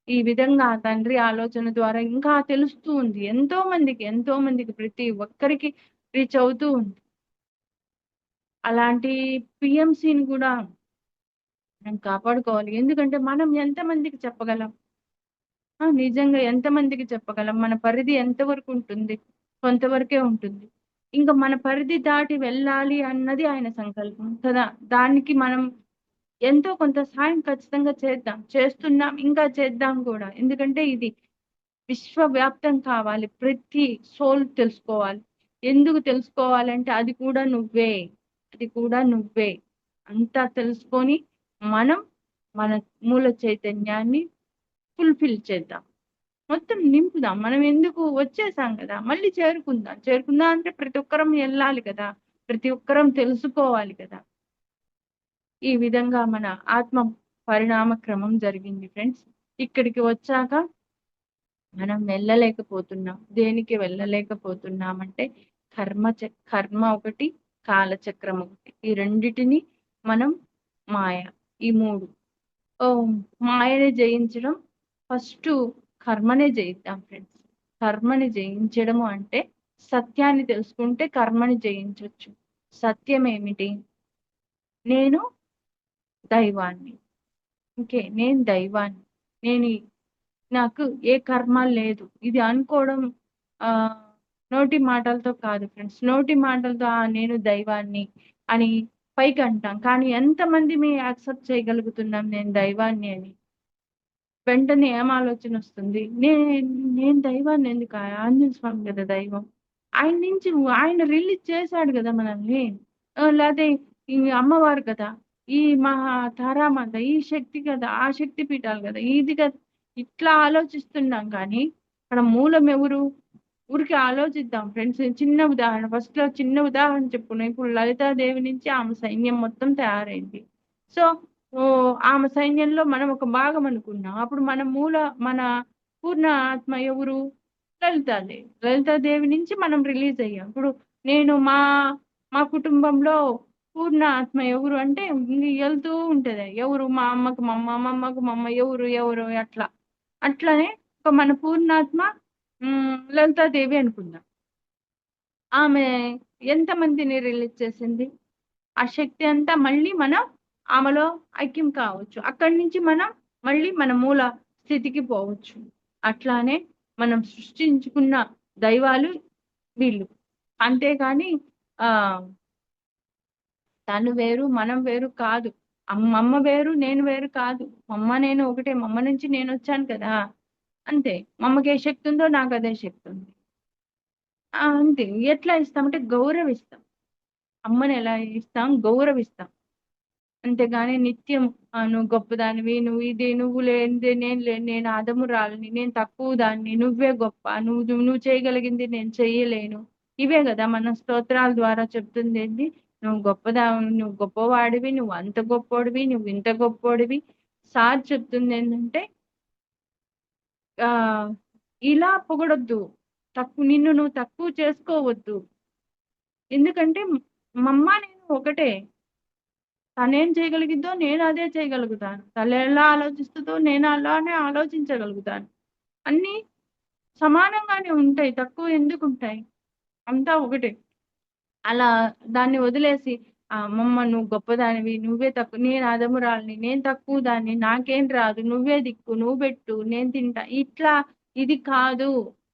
ఈ విధంగా తండ్రి ఆలోచన ద్వారా ఇంకా తెలుస్తూ ఉంది, ఎంతో మందికి ప్రతి ఒక్కరికి రీచ్ అవుతూ ఉంది. అలాంటి పిఎంసిని కూడా మనం కాపాడుకోవాలి. ఎందుకంటే మనం ఎంతమందికి చెప్పగలం, నిజంగా ఎంతమందికి చెప్పగలం, మన పరిధి ఎంతవరకు ఉంటుంది, కొంతవరకే ఉంటుంది. ఇంకా మన పరిధి దాటి వెళ్ళాలి అన్నది ఆయన సంకల్పం కదా, దానికి మనం ఎంతో కొంత సాయం ఖచ్చితంగా చేస్తున్నాం, ఇంకా చేద్దాం కూడా. ఎందుకంటే ఇది విశ్వవ్యాప్తం కావాలి, ప్రతి సోల్ తెలుసుకోవాలి. ఎందుకు తెలుసుకోవాలంటే అది కూడా నువ్వే అంతా తెలుసుకొని మనం మన మూల చైతన్యాన్ని ఫుల్ఫిల్ చేద్దాం, మొత్తం నింపుదాం. మనం ఎందుకు వచ్చేసాం కదా, మళ్ళీ చేరుకుందాం అంటే ప్రతి ఒక్కరం వెళ్ళాలి కదా, ప్రతి ఒక్కరం తెలుసుకోవాలి కదా. ఈ విధంగా మన ఆత్మ పరిణామ క్రమం జరిగింది ఫ్రెండ్స్. ఇక్కడికి వచ్చాక మనం వెళ్ళలేకపోతున్నాం. దేనికి వెళ్ళలేకపోతున్నామంటే కర్మ ఒకటి, కాలచక్రం ఒకటి, ఈ రెండిటిని మనం ఈ మూడు మాయని జయించడం. ఫస్ట్ కర్మనే జయిద్దాం ఫ్రెండ్స్. కర్మని జయించడము అంటే సత్యాన్ని తెలుసుకుంటే కర్మని జయించవచ్చు. సత్యం ఏమిటి, నేను దైవాన్ని, నేను దైవాన్ని, నాకు ఏ కర్మ లేదు, ఇది అనుకోవడం నోటి మాటలతో కాదు ఫ్రెండ్స్. నోటి మాటలతో నేను దైవాన్ని అని పైకి అంటాం, కానీ ఎంతమంది మేము యాక్సెప్ట్ చేయగలుగుతున్నాం నేను దైవాన్ని అని? వెంటనే ఏం ఆలోచన వస్తుంది, నేను దైవాన్ని ఎందుకు, ఆంజనేయ స్వామి కదా దైవం, ఆయన నుంచి ఆయన రిలీజ్ చేశాడు కదా మనల్ని, లేకపోతే ఈ అమ్మవారు కదా, ఈ తారామాత, ఈ శక్తి కదా, ఆ శక్తి పీఠాలు కదా, ఇది కదా, ఇట్లా ఆలోచిస్తున్నాం కానీ అక్కడ మూలం ఎవరు? ఊరికే ఆలోచిద్దాం ఫ్రెండ్స్. చిన్న ఉదాహరణ, ఫస్ట్ లో చిన్న ఉదాహరణ చెప్పుకున్నాం. ఇప్పుడు లలితాదేవి నుంచి ఆమె సైన్యం మొత్తం తయారైంది. సో ఆమె సైన్యంలో మనం ఒక భాగం అనుకున్నాం. అప్పుడు మన పూర్ణ ఆత్మ ఎవరు? లలితాదేవి. లలితాదేవి నుంచి మనం రిలీజ్ అయ్యాం. ఇప్పుడు నేను మా కుటుంబంలో పూర్ణ ఆత్మ ఎవరు అంటే వెళ్తూ ఉంటది. ఎవరు? మా అమ్మకు మా అమ్మ, మా అమ్మకు మా అమ్మ, ఎవరు ఎవరు అట్లా. అట్లనే ఒక మన పూర్ణాత్మ లలితాదేవి అనుకుందాం. ఆమె ఎంతమందిని రిలీజ్ చేసింది? ఆ శక్తి అంతా మళ్ళీ మనం ఆమెలో ఐక్యం కావచ్చు. అక్కడి నుంచి మనం మళ్ళీ మన మూల స్థితికి పోవచ్చు. అట్లానే మనం సృష్టించుకున్న దైవాలు వీళ్ళు. అంతేగాని ఆ తను వేరు మనం వేరు కాదు. అమ్మ వేరు నేను వేరు కాదు. అమ్మ నేను ఒకటే. మా అమ్మ నుంచి నేను వచ్చాను కదా, అంతే. మా అమ్మకి ఏ శక్తి ఉందో నాకు అదే శక్తి ఉంది. అంతే. ఎట్లా ఇస్తామంటే గౌరవిస్తాం. అమ్మని ఎలా ఇస్తాం? గౌరవిస్తాం. అంతేగాని నిత్యం నువ్వు గొప్పదానివి, నువ్వు ఇది, నువ్వు లేనిదే నేను లేను, నేను అధమురాలిని, నేను తక్కువ దాన్ని, నువ్వే గొప్ప, నువ్వు చేయగలిగింది నేను చెయ్యలేను. ఇవే కదా మన స్తోత్రాల ద్వారా చెప్తుంది ఏంటి? నువ్వు గొప్పవాడివి, నువ్వు అంత గొప్పోడివి, నువ్వు ఇంత గొప్పోడివి. సార్ చెప్తుంది ఏంటంటే ఆ ఇలా పొగడొద్దు, నిన్ను నువ్వు తక్కువ చేసుకోవద్దు. ఎందుకంటే మమ్మ నేను ఒకటే. తనేం చేయగలిగిద్దో నేను అదే చేయగలుగుతాను. తను ఎలా ఆలోచిస్తుందో నేను అలానే ఆలోచించగలుగుతాను. అన్నీ సమానంగానే ఉంటాయి. తక్కువ ఎందుకు ఉంటాయి? అంతా ఒకటే. అలా దాన్ని వదిలేసి అమ్మమ్మ నువ్వు గొప్పదానివి, నువ్వే తక్కువ, నేను అధమురాలిని, నేను తక్కువ దాన్ని, నాకేం రాదు, నువ్వే దిక్కు, నువ్వు పెట్టు, నేను తింటా, ఇట్లా ఇది కాదు.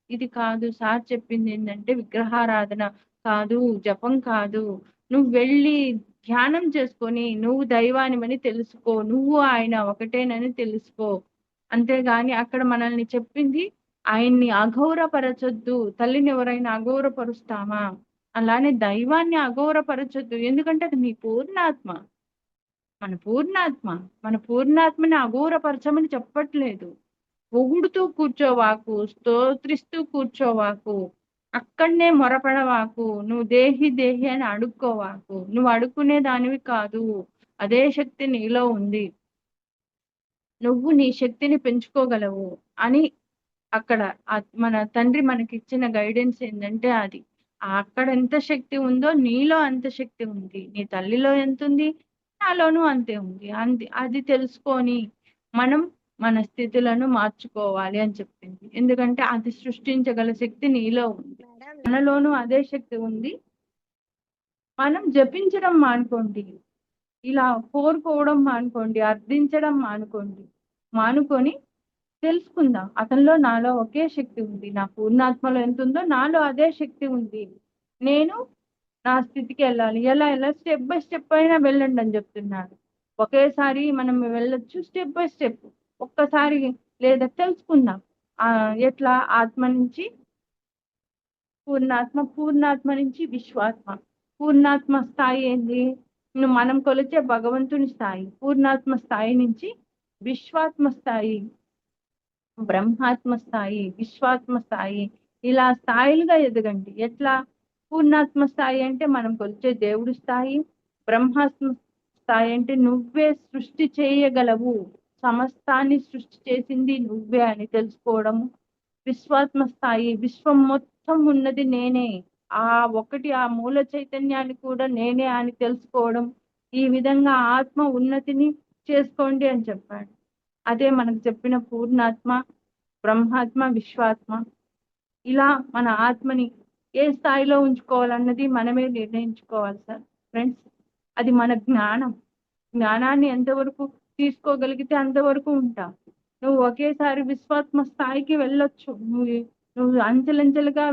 ఇది కాదు. సార్ చెప్పింది ఏంటంటే విగ్రహారాధన కాదు, జపం కాదు. నువ్వు వెళ్ళి ధ్యానం చేసుకొని నువ్వు దైవానివని తెలుసుకో, నువ్వు ఆయన ఒకటేనని తెలుసుకో. అంతేగాని అక్కడ మనల్ని చెప్పింది ఆయన్ని అగౌరవపరచొద్దు. తల్లిని ఎవరైనా అగౌరవపరుస్తామా? అలానే దైవాన్ని అగౌరవపరచొద్దు. ఎందుకంటే అది మీ పూర్ణాత్మ. మన పూర్ణాత్మని అగౌరవపరచమని చెప్పట్లేదు. పొగుడుతూ కూర్చోవాకు, స్తోత్రిస్తూ కూర్చోవాకు, అక్కడనే మొరపడవాకు, నువ్వు దేహి దేహి అని అడుక్కోవాకు. నువ్వు అడుక్కునే దానివి కాదు. అదే శక్తి నీలో ఉంది. నువ్వు నీ శక్తిని పెంచుకోగలవు అని అక్కడ మన తండ్రి మనకిచ్చిన గైడెన్స్ ఏంటంటే అది. అక్కడ ఎంత శక్తి ఉందో నీలో అంత శక్తి ఉంది. నీ తల్లిలో ఎంతుంది? నాలోనూ అంతే ఉంది. అది తెలుసుకొని మనం మన స్థితులను మార్చుకోవాలి అని చెప్పింది. ఎందుకంటే అది సృష్టించగల శక్తి నీలో ఉంది. మనలోనూ అదే శక్తి ఉంది. మనం జపించడం మానుకోండి. ఇలా కోరుకోవడం మానుకోండి. అర్థించడం మానుకొని తెలుసుకుందాం. అతనిలో నాలో ఒకే శక్తి ఉంది. నా పూర్ణాత్మలో ఎంత ఉందో నాలో అదే శక్తి ఉంది. నేను నా స్థితికి వెళ్ళాలి. ఎలా స్టెప్ బై స్టెప్ అయినా వెళ్ళండి అని చెప్తున్నాడు. ఒకేసారి మనం వెళ్ళొచ్చు, స్టెప్ బై స్టెప్. ఒక్కసారి లేదా తెలుసుకుందాం. ఎట్లా? ఆత్మ నుంచి పూర్ణాత్మ నుంచి విశ్వాత్మ. పూర్ణాత్మ స్థాయి ఏంది? మనం కొలిచే భగవంతుని స్థాయి. పూర్ణాత్మ స్థాయి నుంచి విశ్వాత్మ స్థాయి, బ్రహ్మాత్మ స్థాయి, విశ్వాత్మ స్థాయి, ఇలా స్థాయిలుగా ఎదగండి. ఎట్లా? పూర్ణాత్మ స్థాయి అంటే మనం కొలిచే దేవుడి స్థాయి. బ్రహ్మాత్మ స్థాయి అంటే నువ్వే సృష్టి చేయగలవు, సమస్తాన్ని సృష్టి చేసింది నువ్వే అని తెలుసుకోవడము. విశ్వాత్మ స్థాయి, విశ్వం మొత్తం ఉన్నది నేనే, ఆ మూల చైతన్యాన్ని కూడా నేనే అని తెలుసుకోవడం. ఈ విధంగా ఆత్మ ఉన్నతిని చేసుకోండి అని చెప్పాడు. అదే మనకు చెప్పిన పూర్ణాత్మ, బ్రహ్మాత్మ, విశ్వాత్మ. ఇలా మన ఆత్మని ఏ స్థాయిలో ఉంచుకోవాలన్నది మనమే నిర్ణయించుకోవాలి సార్ ఫ్రెండ్స్. అది మన జ్ఞానాన్ని ఎంతవరకు తీసుకోగలిగితే అంతవరకు ఉంటాం. నువ్వు ఒకేసారి విశ్వాత్మ స్థాయికి వెళ్ళొచ్చు. నువ్వు అంచెలంచెలుగా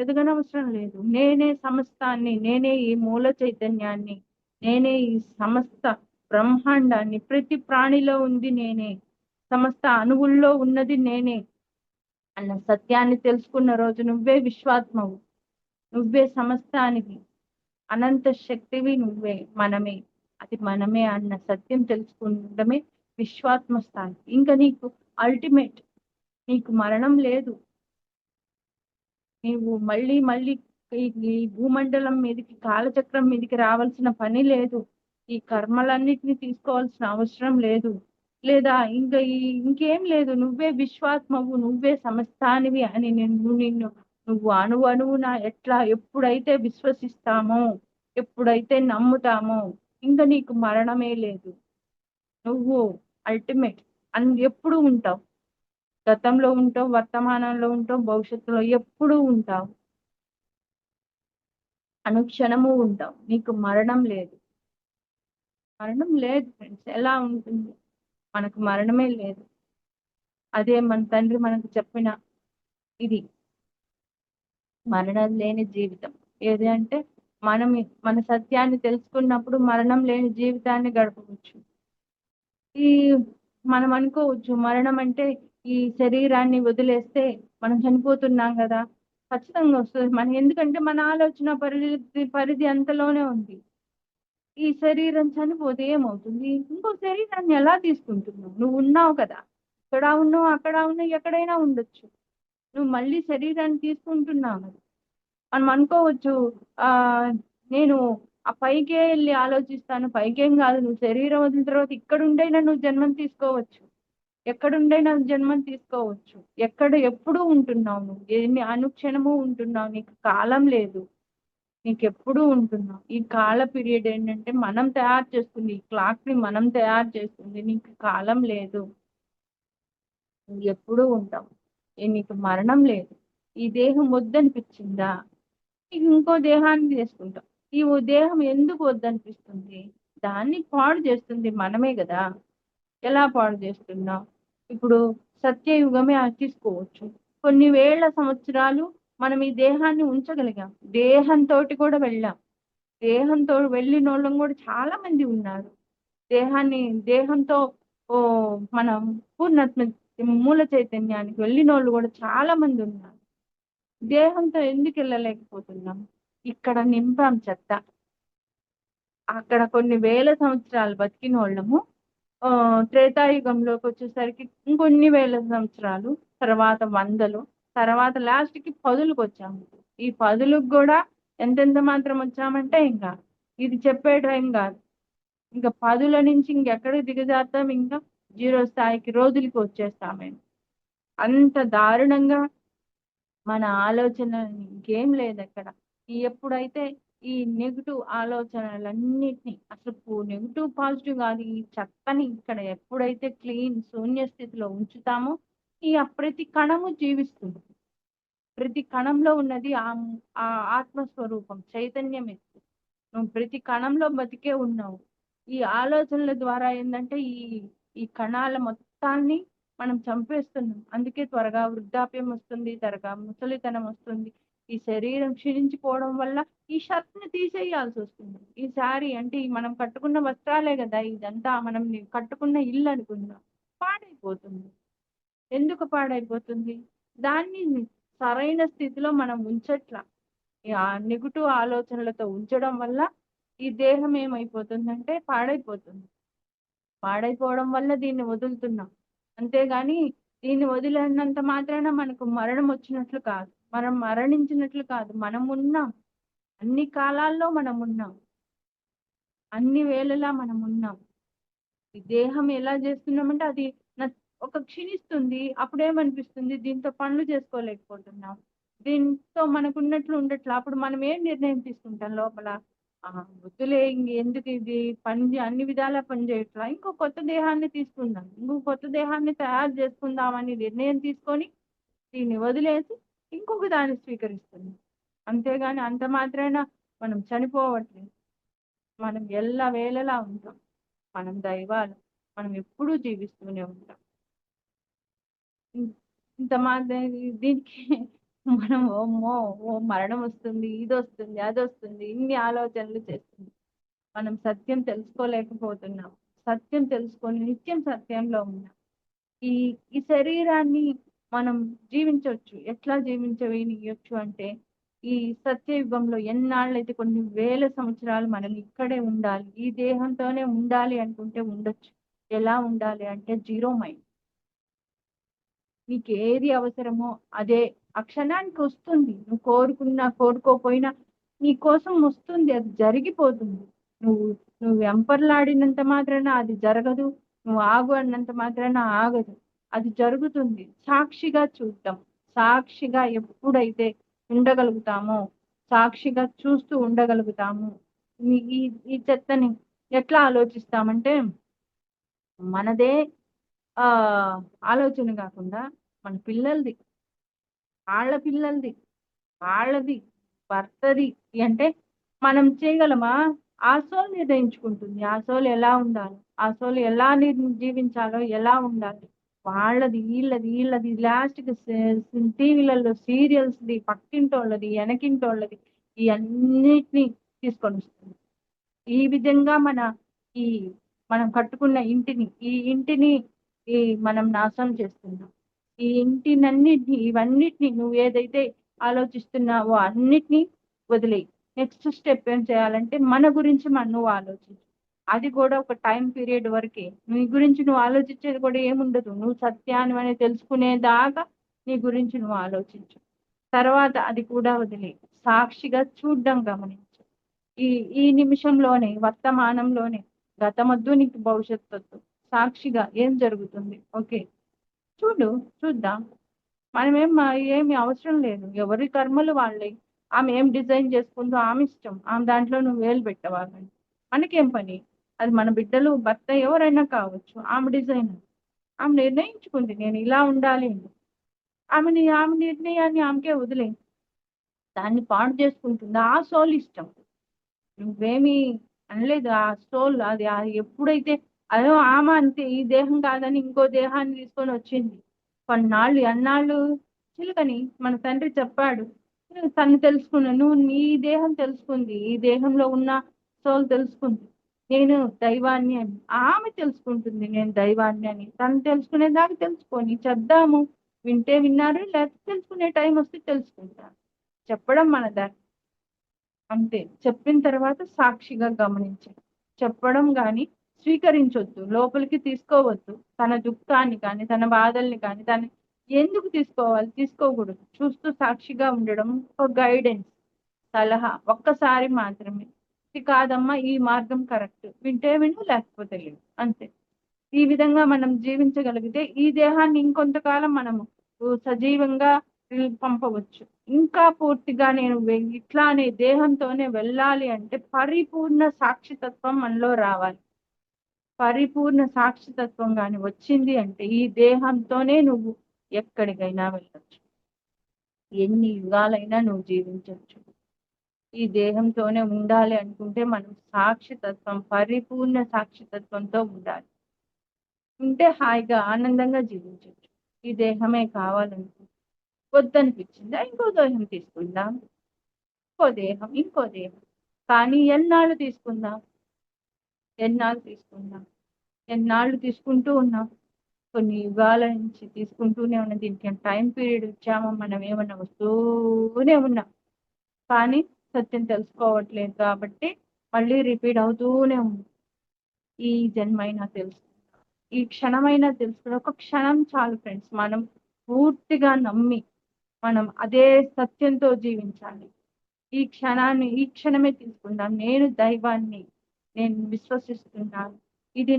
ఎదగనవసరం లేదు. నేనే సమస్తాన్ని, నేనే ఈ మూల చైతన్యాన్ని, నేనే ఈ సమస్త బ్రహ్మాండాన్ని, ప్రతి ప్రాణిలో ఉంది నేనే, సమస్త అణువుల్లో ఉన్నది నేనే అన్న సత్యాన్ని తెలుసుకున్న రోజు నువ్వే విశ్వాత్మవు, నువ్వే సమస్తానికి అనంత శక్తివి, నువ్వే మనమే అన్న సత్యం తెలుసుకుండమే విశ్వాత్మ స్థాయి. ఇంకా నీకు అల్టిమేట్ నీకు మరణం లేదు. నీవు మళ్ళీ మళ్ళీ ఈ ఈ భూమండలం మీదకి, కాలచక్రం మీదకి రావాల్సిన పని లేదు. ఈ కర్మలన్నిటిని తీసుకోవాల్సిన అవసరం లేదు. లేదా ఇంకేం లేదు. నువ్వే విశ్వాత్మవు, నువ్వే సమస్తానివి అని నువ్వు అణువున ఎప్పుడైతే విశ్వసిస్తామో, ఎప్పుడైతే నమ్ముతామో, ఇంకా నీకు మరణమే లేదు. నువ్వు అల్టిమేట్ ఎప్పుడు ఉంటావు. గతంలో ఉంటావు, వర్తమానంలో ఉంటావు, భవిష్యత్తులో ఎప్పుడూ ఉంటావు. అనుక్షణము ఉంటావు. నీకు మరణం లేదు. మరణం లేదు ఫ్రెండ్స్. ఎలా ఉంటుంది? మనకు మరణమే లేదు. అదే మన తండ్రి మనకు చెప్పిన ఇది మరణం లేని జీవితం. ఏది అంటే మన సత్యాన్ని తెలుసుకున్నప్పుడు మరణం లేని జీవితాన్ని గడపవచ్చు. ఈ మనం అనుకోవచ్చు మరణం అంటే ఈ శరీరాన్ని వదిలేస్తే మనం చనిపోతున్నాం కదా. ఖచ్చితంగా వస్తుంది. ఎందుకంటే మన ఆలోచన పరిధి అంతలోనే ఉంది. ఈ శరీరం చనిపోతే ఏమవుతుంది? ఇంకో శరీరాన్ని ఎలా తీసుకుంటున్నావు? నువ్వు ఉన్నావు కదా, ఇక్కడ ఉన్నావు, అక్కడ ఉన్నావు, ఎక్కడైనా ఉండొచ్చు. నువ్వు మళ్ళీ శరీరాన్ని తీసుకుంటున్నావు కదా. మనం అనుకోవచ్చు ఆ నేను ఆ పైకే వెళ్ళి ఆలోచిస్తాను. పైకేం కాదు, నువ్వు శరీరం వదిలిన తర్వాత ఇక్కడుండైనా నువ్వు జన్మం తీసుకోవచ్చు. ఎక్కడుండైనా జన్మం తీసుకోవచ్చు. ఎప్పుడు ఉంటున్నావు నువ్వు? ఎన్ని అనుక్షణము ఉంటున్నావు. నీకు కాలం లేదు. నీకెప్పుడూ ఉంటున్నావు. ఈ కాల పీరియడ్ ఏంటంటే మనం తయారు చేస్తుంది. ఈ క్లాక్ ని మనం తయారు చేస్తుంది. నీకు కాలం లేదు. నువ్వు ఎప్పుడూ ఉంటావు. నీకు మరణం లేదు. ఈ దేహం వద్దనిపించిందా, ఇంకో దేహాన్ని చేసుకుంటాం. ఈ దేహం ఎందుకు వద్దనిపిస్తుంది? దాన్ని పాడు చేస్తుంది మనమే కదా. ఎలా పాడు చేస్తున్నాం? ఇప్పుడు సత్యయుగమే తీసుకోవచ్చు. కొన్ని వేల సంవత్సరాలు మనం ఈ దేహాన్ని ఉంచగలిగాం. దేహంతో కూడా వెళ్ళాం. దేహంతో వెళ్ళిన వాళ్ళం కూడా చాలా మంది ఉన్నారు. దేహంతో ఓ మనం పూర్ణత్మ మూల చైతన్యానికి వెళ్ళిన వాళ్ళు కూడా చాలా మంది ఉన్నారు. దేహంతో ఎందుకు వెళ్ళలేకపోతున్నాం? ఇక్కడ నింపాం చెత్త. అక్కడ కొన్ని వేల సంవత్సరాలు బతికిన వాళ్ళము త్రేతాయుగంలోకి వచ్చేసరికి ఇంకొన్ని వేల సంవత్సరాలు, తర్వాత వందలు, తర్వాత లాస్ట్కి పదులకు వచ్చాము. ఈ పదులకు కూడా ఎంతెంత మాత్రం వచ్చామంటే ఇంకా ఇది చెప్పే టైం కాదు. ఇంకా పదుల నుంచి ఇంకెక్కడికి దిగజారుతాం? ఇంకా జీరో స్థాయికి, రోజులకి వచ్చేస్తామేమో. అంత దారుణంగా మన ఆలోచన ఇంకేం లేదు అక్కడ. ఎప్పుడైతే ఈ నెగిటివ్ ఆలోచనలన్నిటినీ అసలు నెగిటివ్ పాజిటివ్ కాదు, ఈ చెత్తని ఇక్కడ ఎప్పుడైతే క్లీన్ శూన్య స్థితిలో ఉంచుతామో ప్రతి కణము జీవిస్తుంది. ప్రతి కణంలో ఉన్నది ఆ ఆత్మస్వరూపం, చైతన్యమే. నువ్వు ప్రతి కణంలో బతికే ఉన్నావు. ఈ ఆలోచనల ద్వారా ఏంటంటే ఈ కణాల మొత్తాన్ని మనం చంపేస్తున్నాం. అందుకే త్వరగా వృద్ధాప్యం వస్తుంది, త్వరగా ముసలితనం వస్తుంది. ఈ శరీరం క్షీణించిపోవడం వల్ల ఈ షర్ట్ని తీసేయాల్సి వస్తుంది. ఈ శారీ అంటే మనం కట్టుకున్న వస్త్రాలే కదా, ఇదంతా మనం కట్టుకున్న ఇల్లు అనుకుందాం, పాడైపోతుంది. ఎందుకు పాడైపోతుంది? దాన్ని సరైన స్థితిలో మనం ఉంచట్లా. ఆ నెగిటివ్ ఆలోచనలతో ఉంచడం వల్ల ఈ దేహం ఏమైపోతుందంటే పాడైపోతుంది. పాడైపోవడం వల్ల దీన్ని వదులుతున్నాం. అంతేగాని దీన్ని వదిలినంత మాత్రాన మనకు మరణం వచ్చినట్లు కాదు, మనం మరణించినట్లు కాదు. మనం ఉన్నాం, అన్ని కాలాల్లో మనం ఉన్నాం, అన్ని వేళలా మనం ఉన్నాం. ఈ దేహం ఎలా చేస్తున్నామంటే అది ఒక క్షీణిస్తుంది. అప్పుడేమనిపిస్తుంది? దీంతో పనులు చేసుకోలేకపోతున్నాం, దీంతో మనకున్నట్లు ఉండట్లా. అప్పుడు మనం ఏం నిర్ణయం తీసుకుంటాం లోపల? వద్దులే, ఎందుకు ఇది అన్ని విధాలా పని చేయట్లా, ఇంకో కొత్త దేహాన్ని తీసుకుందాం, ఇంకో కొత్త దేహాన్ని తయారు చేసుకుందామని నిర్ణయం తీసుకొని దీన్ని వదిలేసి ఇంకొక దాన్ని స్వీకరిస్తుంది. అంతేగాని అంత మాత్రాన మనం చనిపోవట్లేదు. మనం వేళలా ఉంటాం. మనం దైవాలు. మనం ఎప్పుడూ జీవిస్తూనే ఉంటాం. ఇంత దీనికి మనం మరణం వస్తుంది, ఇది వస్తుంది, అది వస్తుంది, ఇన్ని ఆలోచనలు చేస్తుంది. మనం సత్యం తెలుసుకోలేకపోతున్నాం. సత్యం తెలుసుకొని నిత్యం సత్యంలో ఉన్నాం. ఈ ఈ శరీరాన్ని మనం జీవించవచ్చు. ఎట్లా జీవించవచ్చు అంటే ఈ సత్యయుగంలో ఎన్నాళ్ళైతే కొన్ని వేల సంవత్సరాలు మనం ఇక్కడే ఉండాలి, ఈ దేహంతోనే ఉండాలి అనుకుంటే ఉండొచ్చు. ఎలా ఉండాలి అంటే జీరో మైండ్. నీకు ఏది అవసరమో అదే ఆ క్షణానికి వస్తుంది. నువ్వు కోరుకున్నా కోరుకోపోయినా నీ కోసం వస్తుంది, అది జరిగిపోతుంది. నువ్వు నువ్వు వెంపర్లాడినంత మాత్రాన అది జరగదు. నువ్వు ఆగు అన్నంత మాత్రాన ఆగదు. అది జరుగుతుంది. సాక్షిగా చూద్దాం. సాక్షిగా ఎప్పుడైతే ఉండగలుగుతామో, సాక్షిగా చూస్తూ ఉండగలుగుతాము. ఈ ఈ చెత్తని ఎట్లా ఆలోచిస్తామంటే మనదే ఆలోచన కాకుండా మన పిల్లలది, వాళ్ళ పిల్లలది, వాళ్ళది, భర్తది అంటే మనం చేయగలమా? ఆ సోల్ నిర్ణయించుకుంటుంది. ఆ సోల్ ఎలా ఉండాలి, ఆ సోల్ ఎలా జీవించాలో, ఎలా ఉండాలి. వాళ్ళది, వీళ్ళది లాస్ట్‌కి టీవీలలో సీరియల్స్‌ది, పక్కింటోళ్ళది, ఎనకింటోళ్ళది ఇయన్నిటిని తీసుకొనొస్తుంది. ఈ విధంగా ఈ మనం కట్టుకున్న ఇంటిని ఈ మనం నాశనం చేస్తున్నాం. ఈ ఇవన్నిటిని నువ్వు ఏదైతే ఆలోచిస్తున్నావో అన్నిటిని వదిలేయి. నెక్స్ట్ స్టెప్ ఏం చేయాలంటే మన గురించి నువ్వు ఆలోచించు. అది కూడా ఒక టైం పీరియడ్ వరకే. నీ గురించి నువ్వు ఆలోచించేది కూడా ఏముండదు. నువ్వు సత్యాన్ని తెలుసుకునేదాకా నీ గురించి నువ్వు ఆలోచించు. తర్వాత అది కూడా వదిలేయి. సాక్షిగా చూడ్డం గమనించు. ఈ ఈ నిమిషంలోనే, వర్తమానంలోనే, గతమొద్దు నీకు భవిష్యత్తొద్దు. సాక్షిగా ఏం జరుగుతుంది? ఓకే. చూద్దాం. ఏమి అవసరం లేదు. ఎవరి కర్మలు వాళ్ళయి. ఆమె ఏం డిజైన్ చేసుకుందో ఆమె ఇష్టం. ఆమె దాంట్లో నువ్వు వేలు పెట్టవాలని. మనకేం పని? అది మన బిడ్డలు, భర్త ఎవరైనా కావచ్చు. ఆమె డిజైన్. ఆమె నిర్ణయించుకుంది నేను ఇలా ఉండాలి అని. ఆమె నిర్ణయాన్ని ఆమెకే వదిలేయి. దాన్ని పాడు చేసుకుంటుంది. ఆ సోల్ ఇష్టం. నువ్వేమి అనలేదు. ఆ సోల్ అది ఎప్పుడైతే అదో ఆమె అంతే ఈ దేహం కాదని ఇంకో దేహాన్ని తీసుకొని వచ్చింది. కొన్నాళ్ళు ఎన్నాళ్ళు చిలుకని మన తండ్రి చెప్పాడు. తను తెలుసుకున్నా నువ్వు నీ దేహం తెలుసుకుంది. ఈ దేహంలో ఉన్న సోల్ తెలుసుకుంది. నేను దైవాన్ని అని. ఆమె తెలుసుకుంటుంది నేను దైవాన్ని అని. తను తెలుసుకునేదాకా తెలుసుకొని చెప్దాము. వింటే విన్నారు, లేకపోతే తెలుసుకునే టైం వస్తే తెలుసుకుంటారు. చెప్పడం మన దాన్ని అంతే. చెప్పిన తర్వాత సాక్షిగా గమనించాలి. చెప్పడం గాని స్వీకరించొద్దు. లోపలికి తీసుకోవద్దు. తన దుఃఖాన్ని కానీ, తన బాధల్ని కానీ, తను ఎందుకు తీసుకోవాలి? తీసుకోకూడదు. చూస్తూ సాక్షిగా ఉండడం ఒక గైడెన్స్, సలహా. ఒక్కసారి మాత్రమే. ఇది కాదమ్మా ఈ మార్గం కరెక్ట్. వింటే విను, లేకపోతే లేదు. అంతే. ఈ విధంగా మనం జీవించగలిగితే ఈ దేహాన్ని ఇంకొంతకాలం మనము సజీవంగా పంపవచ్చు. ఇంకా పూర్తిగా నేను ఇట్లానే దేహంతోనే వెళ్ళాలి అంటే పరిపూర్ణ సాక్షితత్వం మనలో రావాలి. పరిపూర్ణ సాక్షితత్వం కానీ వచ్చింది అంటే ఈ దేహంతోనే నువ్వు ఎక్కడికైనా వెళ్ళొచ్చు. ఎన్ని యుగాలైనా నువ్వు జీవించవచ్చు. ఈ దేహంతోనే ఉండాలి అనుకుంటే మనం సాక్షితత్వం, పరిపూర్ణ సాక్షితత్వంతో ఉండాలి. ఉంటే హాయిగా ఆనందంగా జీవించవచ్చు. ఈ దేహమే కావాలనుకుంటే వద్దనిపించిందా ఇంకో దేహం తీసుకుందాం. ఇంకో దేహం. కానీ ఎన్నాళ్ళు తీసుకుందాం? ఎన్నాళ్ళు తీసుకుంటూ ఉన్నాం. కొన్ని యుగాల నుంచి తీసుకుంటూనే ఉన్నాం. దీనికి టైం పీరియడ్ ఇచ్చామో మనం ఏమన్నా వస్తూనే ఉన్నాం. కానీ సత్యం తెలుసుకోవట్లేదు కాబట్టి మళ్ళీ రిపీట్ అవుతూనే ఉంది. ఈ జన్మైనా తెలుసుకుందాం. ఈ క్షణమైనా తెలుసుకుని ఒక క్షణం చాలు ఫ్రెండ్స్. మనం పూర్తిగా నమ్మి మనం అదే సత్యంతో జీవించాలి. ఈ క్షణమే తీసుకుందాం. నేను దైవాన్ని నేను విశ్వసిస్తున్నాను. ఇది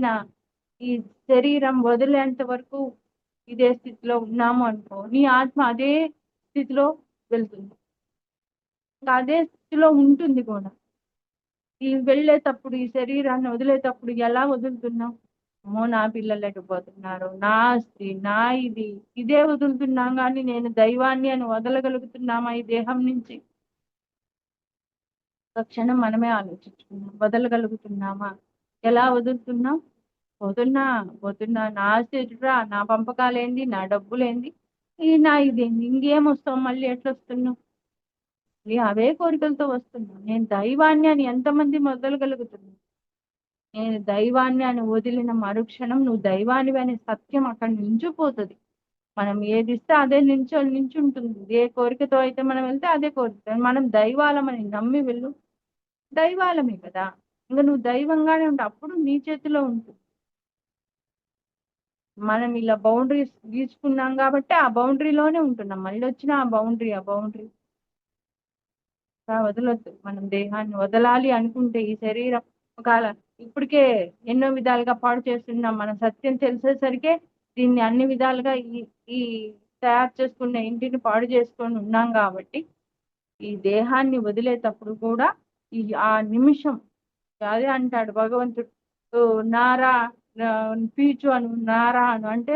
ఈ శరీరం వదిలేంత వరకు ఇదే స్థితిలో ఉన్నాము అనుకో, నీ ఆత్మ అదే స్థితిలో వెళ్తుంది. అదే స్థితిలో ఉంటుంది కూడా. ఈ వెళ్ళేటప్పుడు, ఈ శరీరాన్ని వదిలేటప్పుడు ఎలా వదులుతున్నాం? అమ్మో నా పిల్లలు లేకపోతున్నారు, నా ఆస్తి, నా ఇదే వదులుతున్నాం. కానీ నేను దైవాన్ని అని వదలగలుగుతున్నామా ఈ దేహం నుంచి? ఒక క్షణం మనమే ఆలోచించుకున్నాం. వదలగలుగుతున్నామా? ఎలా వదులుతున్నాం? పోతున్నా నా ఆస్తి ఎటురా, నా పంపకాలేంది, నా డబ్బులేంది, నా ఇదేంది, ఇంకేం వస్తాం, మళ్ళీ ఎట్లా వస్తున్నాం? అవే కోరికలతో వస్తున్నాం. నేను దైవాన్ని అని ఎంతమంది వదలగలుగుతున్నాం? నేను దైవాన్ని అని వదిలిన మరుక్షణం నువ్వు దైవానివి అనే సత్యం అక్కడ నించిపోతుంది. మనం ఏది ఇస్తే అదే నించుంటుంది. ఏ కోరికతో అయితే మనం వెళ్తే అదే కోరిక. మనం దైవాలమని నమ్మి వెళ్ళు, దైవాలమే కదా. ఇంకా నువ్వు దైవంగానే ఉంటావు. అప్పుడు నీ చేతిలో ఉంటుంది. మనం ఇలా బౌండరీస్ గీసుకున్నాం కాబట్టి ఆ బౌండరీలోనే ఉంటున్నాం. మళ్ళీ వచ్చిన ఆ బౌండరీ వదలొద్దు. మనం దేహాన్ని వదలాలి అనుకుంటే ఈ శరీరం ఒకవేళ ఇప్పటికే ఎన్నో విధాలుగా పాడు చేస్తున్నాం. మనం సత్యం తెలిసేసరికే దీన్ని అన్ని విధాలుగా ఈ ఈ తయారు చేసుకున్న ఇంటిని పాడు చేసుకొని ఉన్నాం కాబట్టి ఈ దేహాన్ని వదిలేటప్పుడు కూడా ఆ నిమిషం అదే అంటాడు భగవంతుడు, "ఓ నారా పీచు అను నారా అను అంటే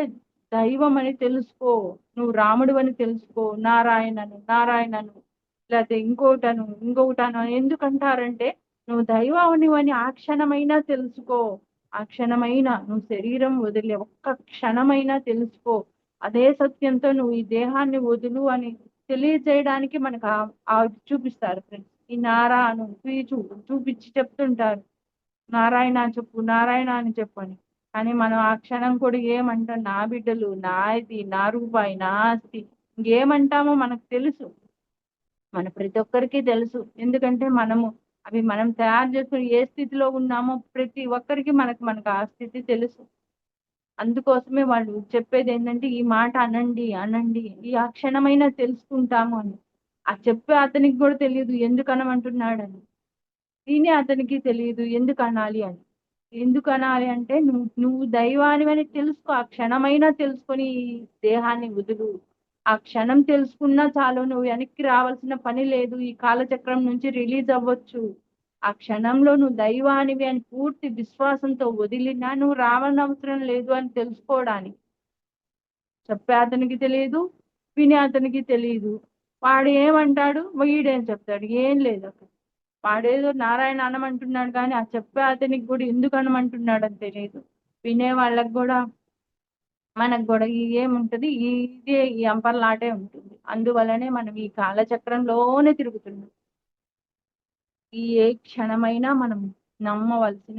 దైవం అని తెలుసుకో, నువ్వు రాముడు అని తెలుసుకో, నారాయణను లేకపోతే ఇంకొకటను ఎందుకంటారంటే నువ్వు దైవాన్ని అని ఆ క్షణమైనా తెలుసుకో, ఆ క్షణమైనా నువ్వు శరీరం వదిలే ఒక్క క్షణమైనా తెలుసుకో, అదే సత్యంతో నువ్వు ఈ దేహాన్ని వదులు అని తెలియజేయడానికి మనకు చూపిస్తారు ఫ్రెండ్స్. ఈ నారాను చూపించి చెప్తుంటారు, నారాయణ అని చెప్పని. కానీ మనం ఆ క్షణం కూడా ఏమంటాం, నా బిడ్డలు, నా ఇది, నా రూపాయి, నా ఆస్తి, ఇంకేమంటామో మనకు తెలుసు. మన ప్రతి ఒక్కరికి తెలుసు. ఎందుకంటే మనం తయారు చేసుకుని ఏ స్థితిలో ఉన్నామో ప్రతి ఒక్కరికి మనకు ఆ స్థితి తెలుసు. అందుకోసమే వాళ్ళు చెప్పేది ఏంటంటే ఈ మాట అనండి ఈ ఆ క్షణమైనా తెలుసుకుంటాము అని. ఆ చెప్పే అతనికి కూడా తెలియదు ఎందుకు అనమంటున్నాడని, దీనే అతనికి తెలియదు ఎందుకు అనాలి అని. ఎందుకు అనాలి అంటే నువ్వు దైవానివని తెలుసుకో, ఆ క్షణమైనా తెలుసుకొని ఈ దేహాన్ని వదులు. ఆ క్షణం తెలుసుకున్నా చాలు, నువ్వు వెనక్కి రావాల్సిన పని లేదు, ఈ కాలచక్రం నుంచి రిలీజ్ అవ్వచ్చు. ఆ క్షణంలో నువ్వు దైవానివి అని పూర్తి విశ్వాసంతో వదిలినా నువ్వు రావనవసరం లేదు అని తెలుసుకోవడానికి. చెప్పే అతనికి తెలియదు, వినే అతనికి తెలియదు. వాడు ఏమంటాడు, వీడేం చెప్తాడు, ఏం లేదు అక్కడ. వాడేదో నారాయణ అనమంటున్నాడు కానీ ఆ చెప్పే అతనికి కూడా ఎందుకు అనమంటున్నాడు అని తెలియదు. వినే వాళ్ళకి కూడా మనకు కూడా ఏముంటది, ఇదే ఈ అంపర్లాటే ఉంటుంది. అందువల్లనే మనం ఈ కాలచక్రంలోనే తిరుగుతున్నాం. ఏ క్షణమైనా మనం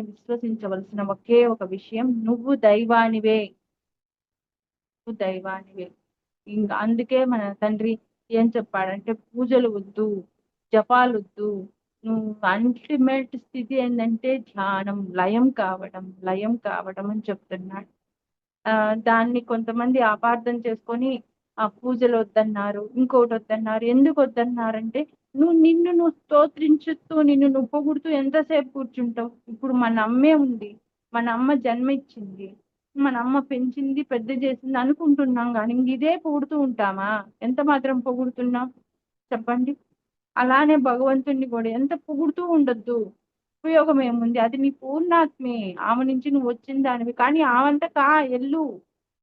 విశ్వసించవలసిన ఒకే ఒక విషయం, నువ్వు దైవానివే. ఇంకా అందుకే మన తండ్రి ఏం చెప్పాడంటే పూజలు వద్దు, జపాలు వద్దు, నువ్వు అల్టిమేట్ స్థితి ఏంటంటే ధ్యానం, లయం కావడం అని చెప్తున్నాడు. దాన్ని కొంతమంది అపార్థం చేసుకొని ఆ పూజలు వద్దన్నారు, ఇంకోటి వద్దన్నారు. ఎందుకు వద్దన్నారంటే నిన్ను స్తోత్రించుతూ నిన్ను పొగుడుతూ ఎంతసేపు కూర్చుంటావు. ఇప్పుడు మన అమ్మే ఉంది, మన అమ్మ జన్మ ఇచ్చింది, మన అమ్మ పెంచింది, పెద్ద చేసింది అనుకుంటున్నాం కానీ ఇదే పొగుడుతూ ఉంటామా? ఎంత మాత్రం పొగుడుతున్నాం చెప్పండి. అలానే భగవంతుణ్ణి కూడా ఎంత పొగుడుతూ ఉండొద్దు, ఉపయోగం ఏముంది? అది నీ పూర్ణాత్మే, ఆమె నుంచి నువ్వు వచ్చిన దానివి. కానీ ఆమంతా ఎల్లు,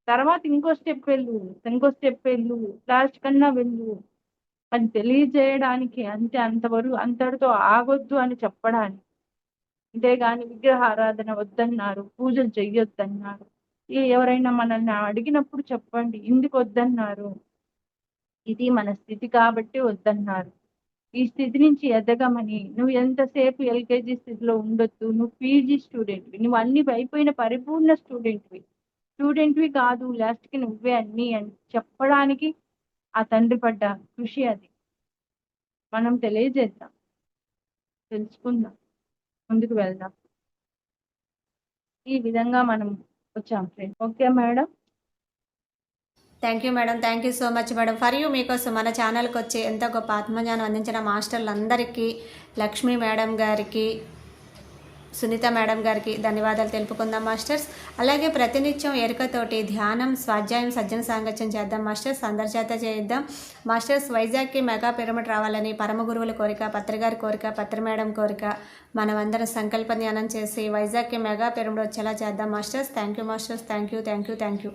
తర్వాత ఇంకో స్టెప్ వెళ్ళు, లాస్ట్ కన్నా వెళ్ళు అని తెలియజేయడానికి. అంతటితో ఆగొద్దు అని చెప్పడానికి. అంతేగాని విగ్రహారాధన వద్దన్నారు, పూజలు చెయ్యొద్దన్నారు. ఎవరైనా మనల్ని అడిగినప్పుడు చెప్పండి ఎందుకు వద్దన్నారు. ఇది మన స్థితి కాబట్టి వద్దన్నారు. ఈ స్థితి నుంచి ఎదగమని. నువ్వు ఎంతసేపు ఎల్కేజీ స్థితిలో ఉండొద్దు, నువ్వు పీజీ స్టూడెంట్వి, నువ్వు అన్ని అయిపోయిన పరిపూర్ణ స్టూడెంట్వి కాదు, లాస్ట్కి నువ్వే అన్ని అని చెప్పడానికి ఆ తండ్రి పడ్డ కృషి అది. మనం తెలియజేద్దాం, తెలుసుకుందాం, ముందుకు వెళ్దాం. ఈ విధంగా మనం వచ్చాం friends. Okay madam. Thank you madam, thank you so much madam. For you మీకోసం మన ఛానల్కి వచ్చి ఎంతో గొప్ప ఆత్మజ్ఞానం అందించిన మాస్టర్లందరికీ, లక్ష్మీ మేడం గారికి, సునీత మేడం గారికి ధన్యవాదాలు తెలుపుకుందాం మాస్టర్స్. అలాగే ప్రతినిత్యం ఎరుకతోటి ధ్యానం, స్వాధ్యాయం, సజ్జన సాంగత్యం చేద్దాం మాస్టర్స్. అందరి చేత చేద్దాం మాస్టర్స్. వైజాగ్కి మెగా పిరమిడ్ రావాలని పరమ గురువుల కోరిక, పత్రిగారి కోరిక, పత్రి మేడం కోరిక. మనమందరం సంకల్ప ధ్యానం చేసి వైజాగ్కి మెగా పిరమిడ్ వచ్చేలా చేద్దాం masters. Thank you masters, thank you.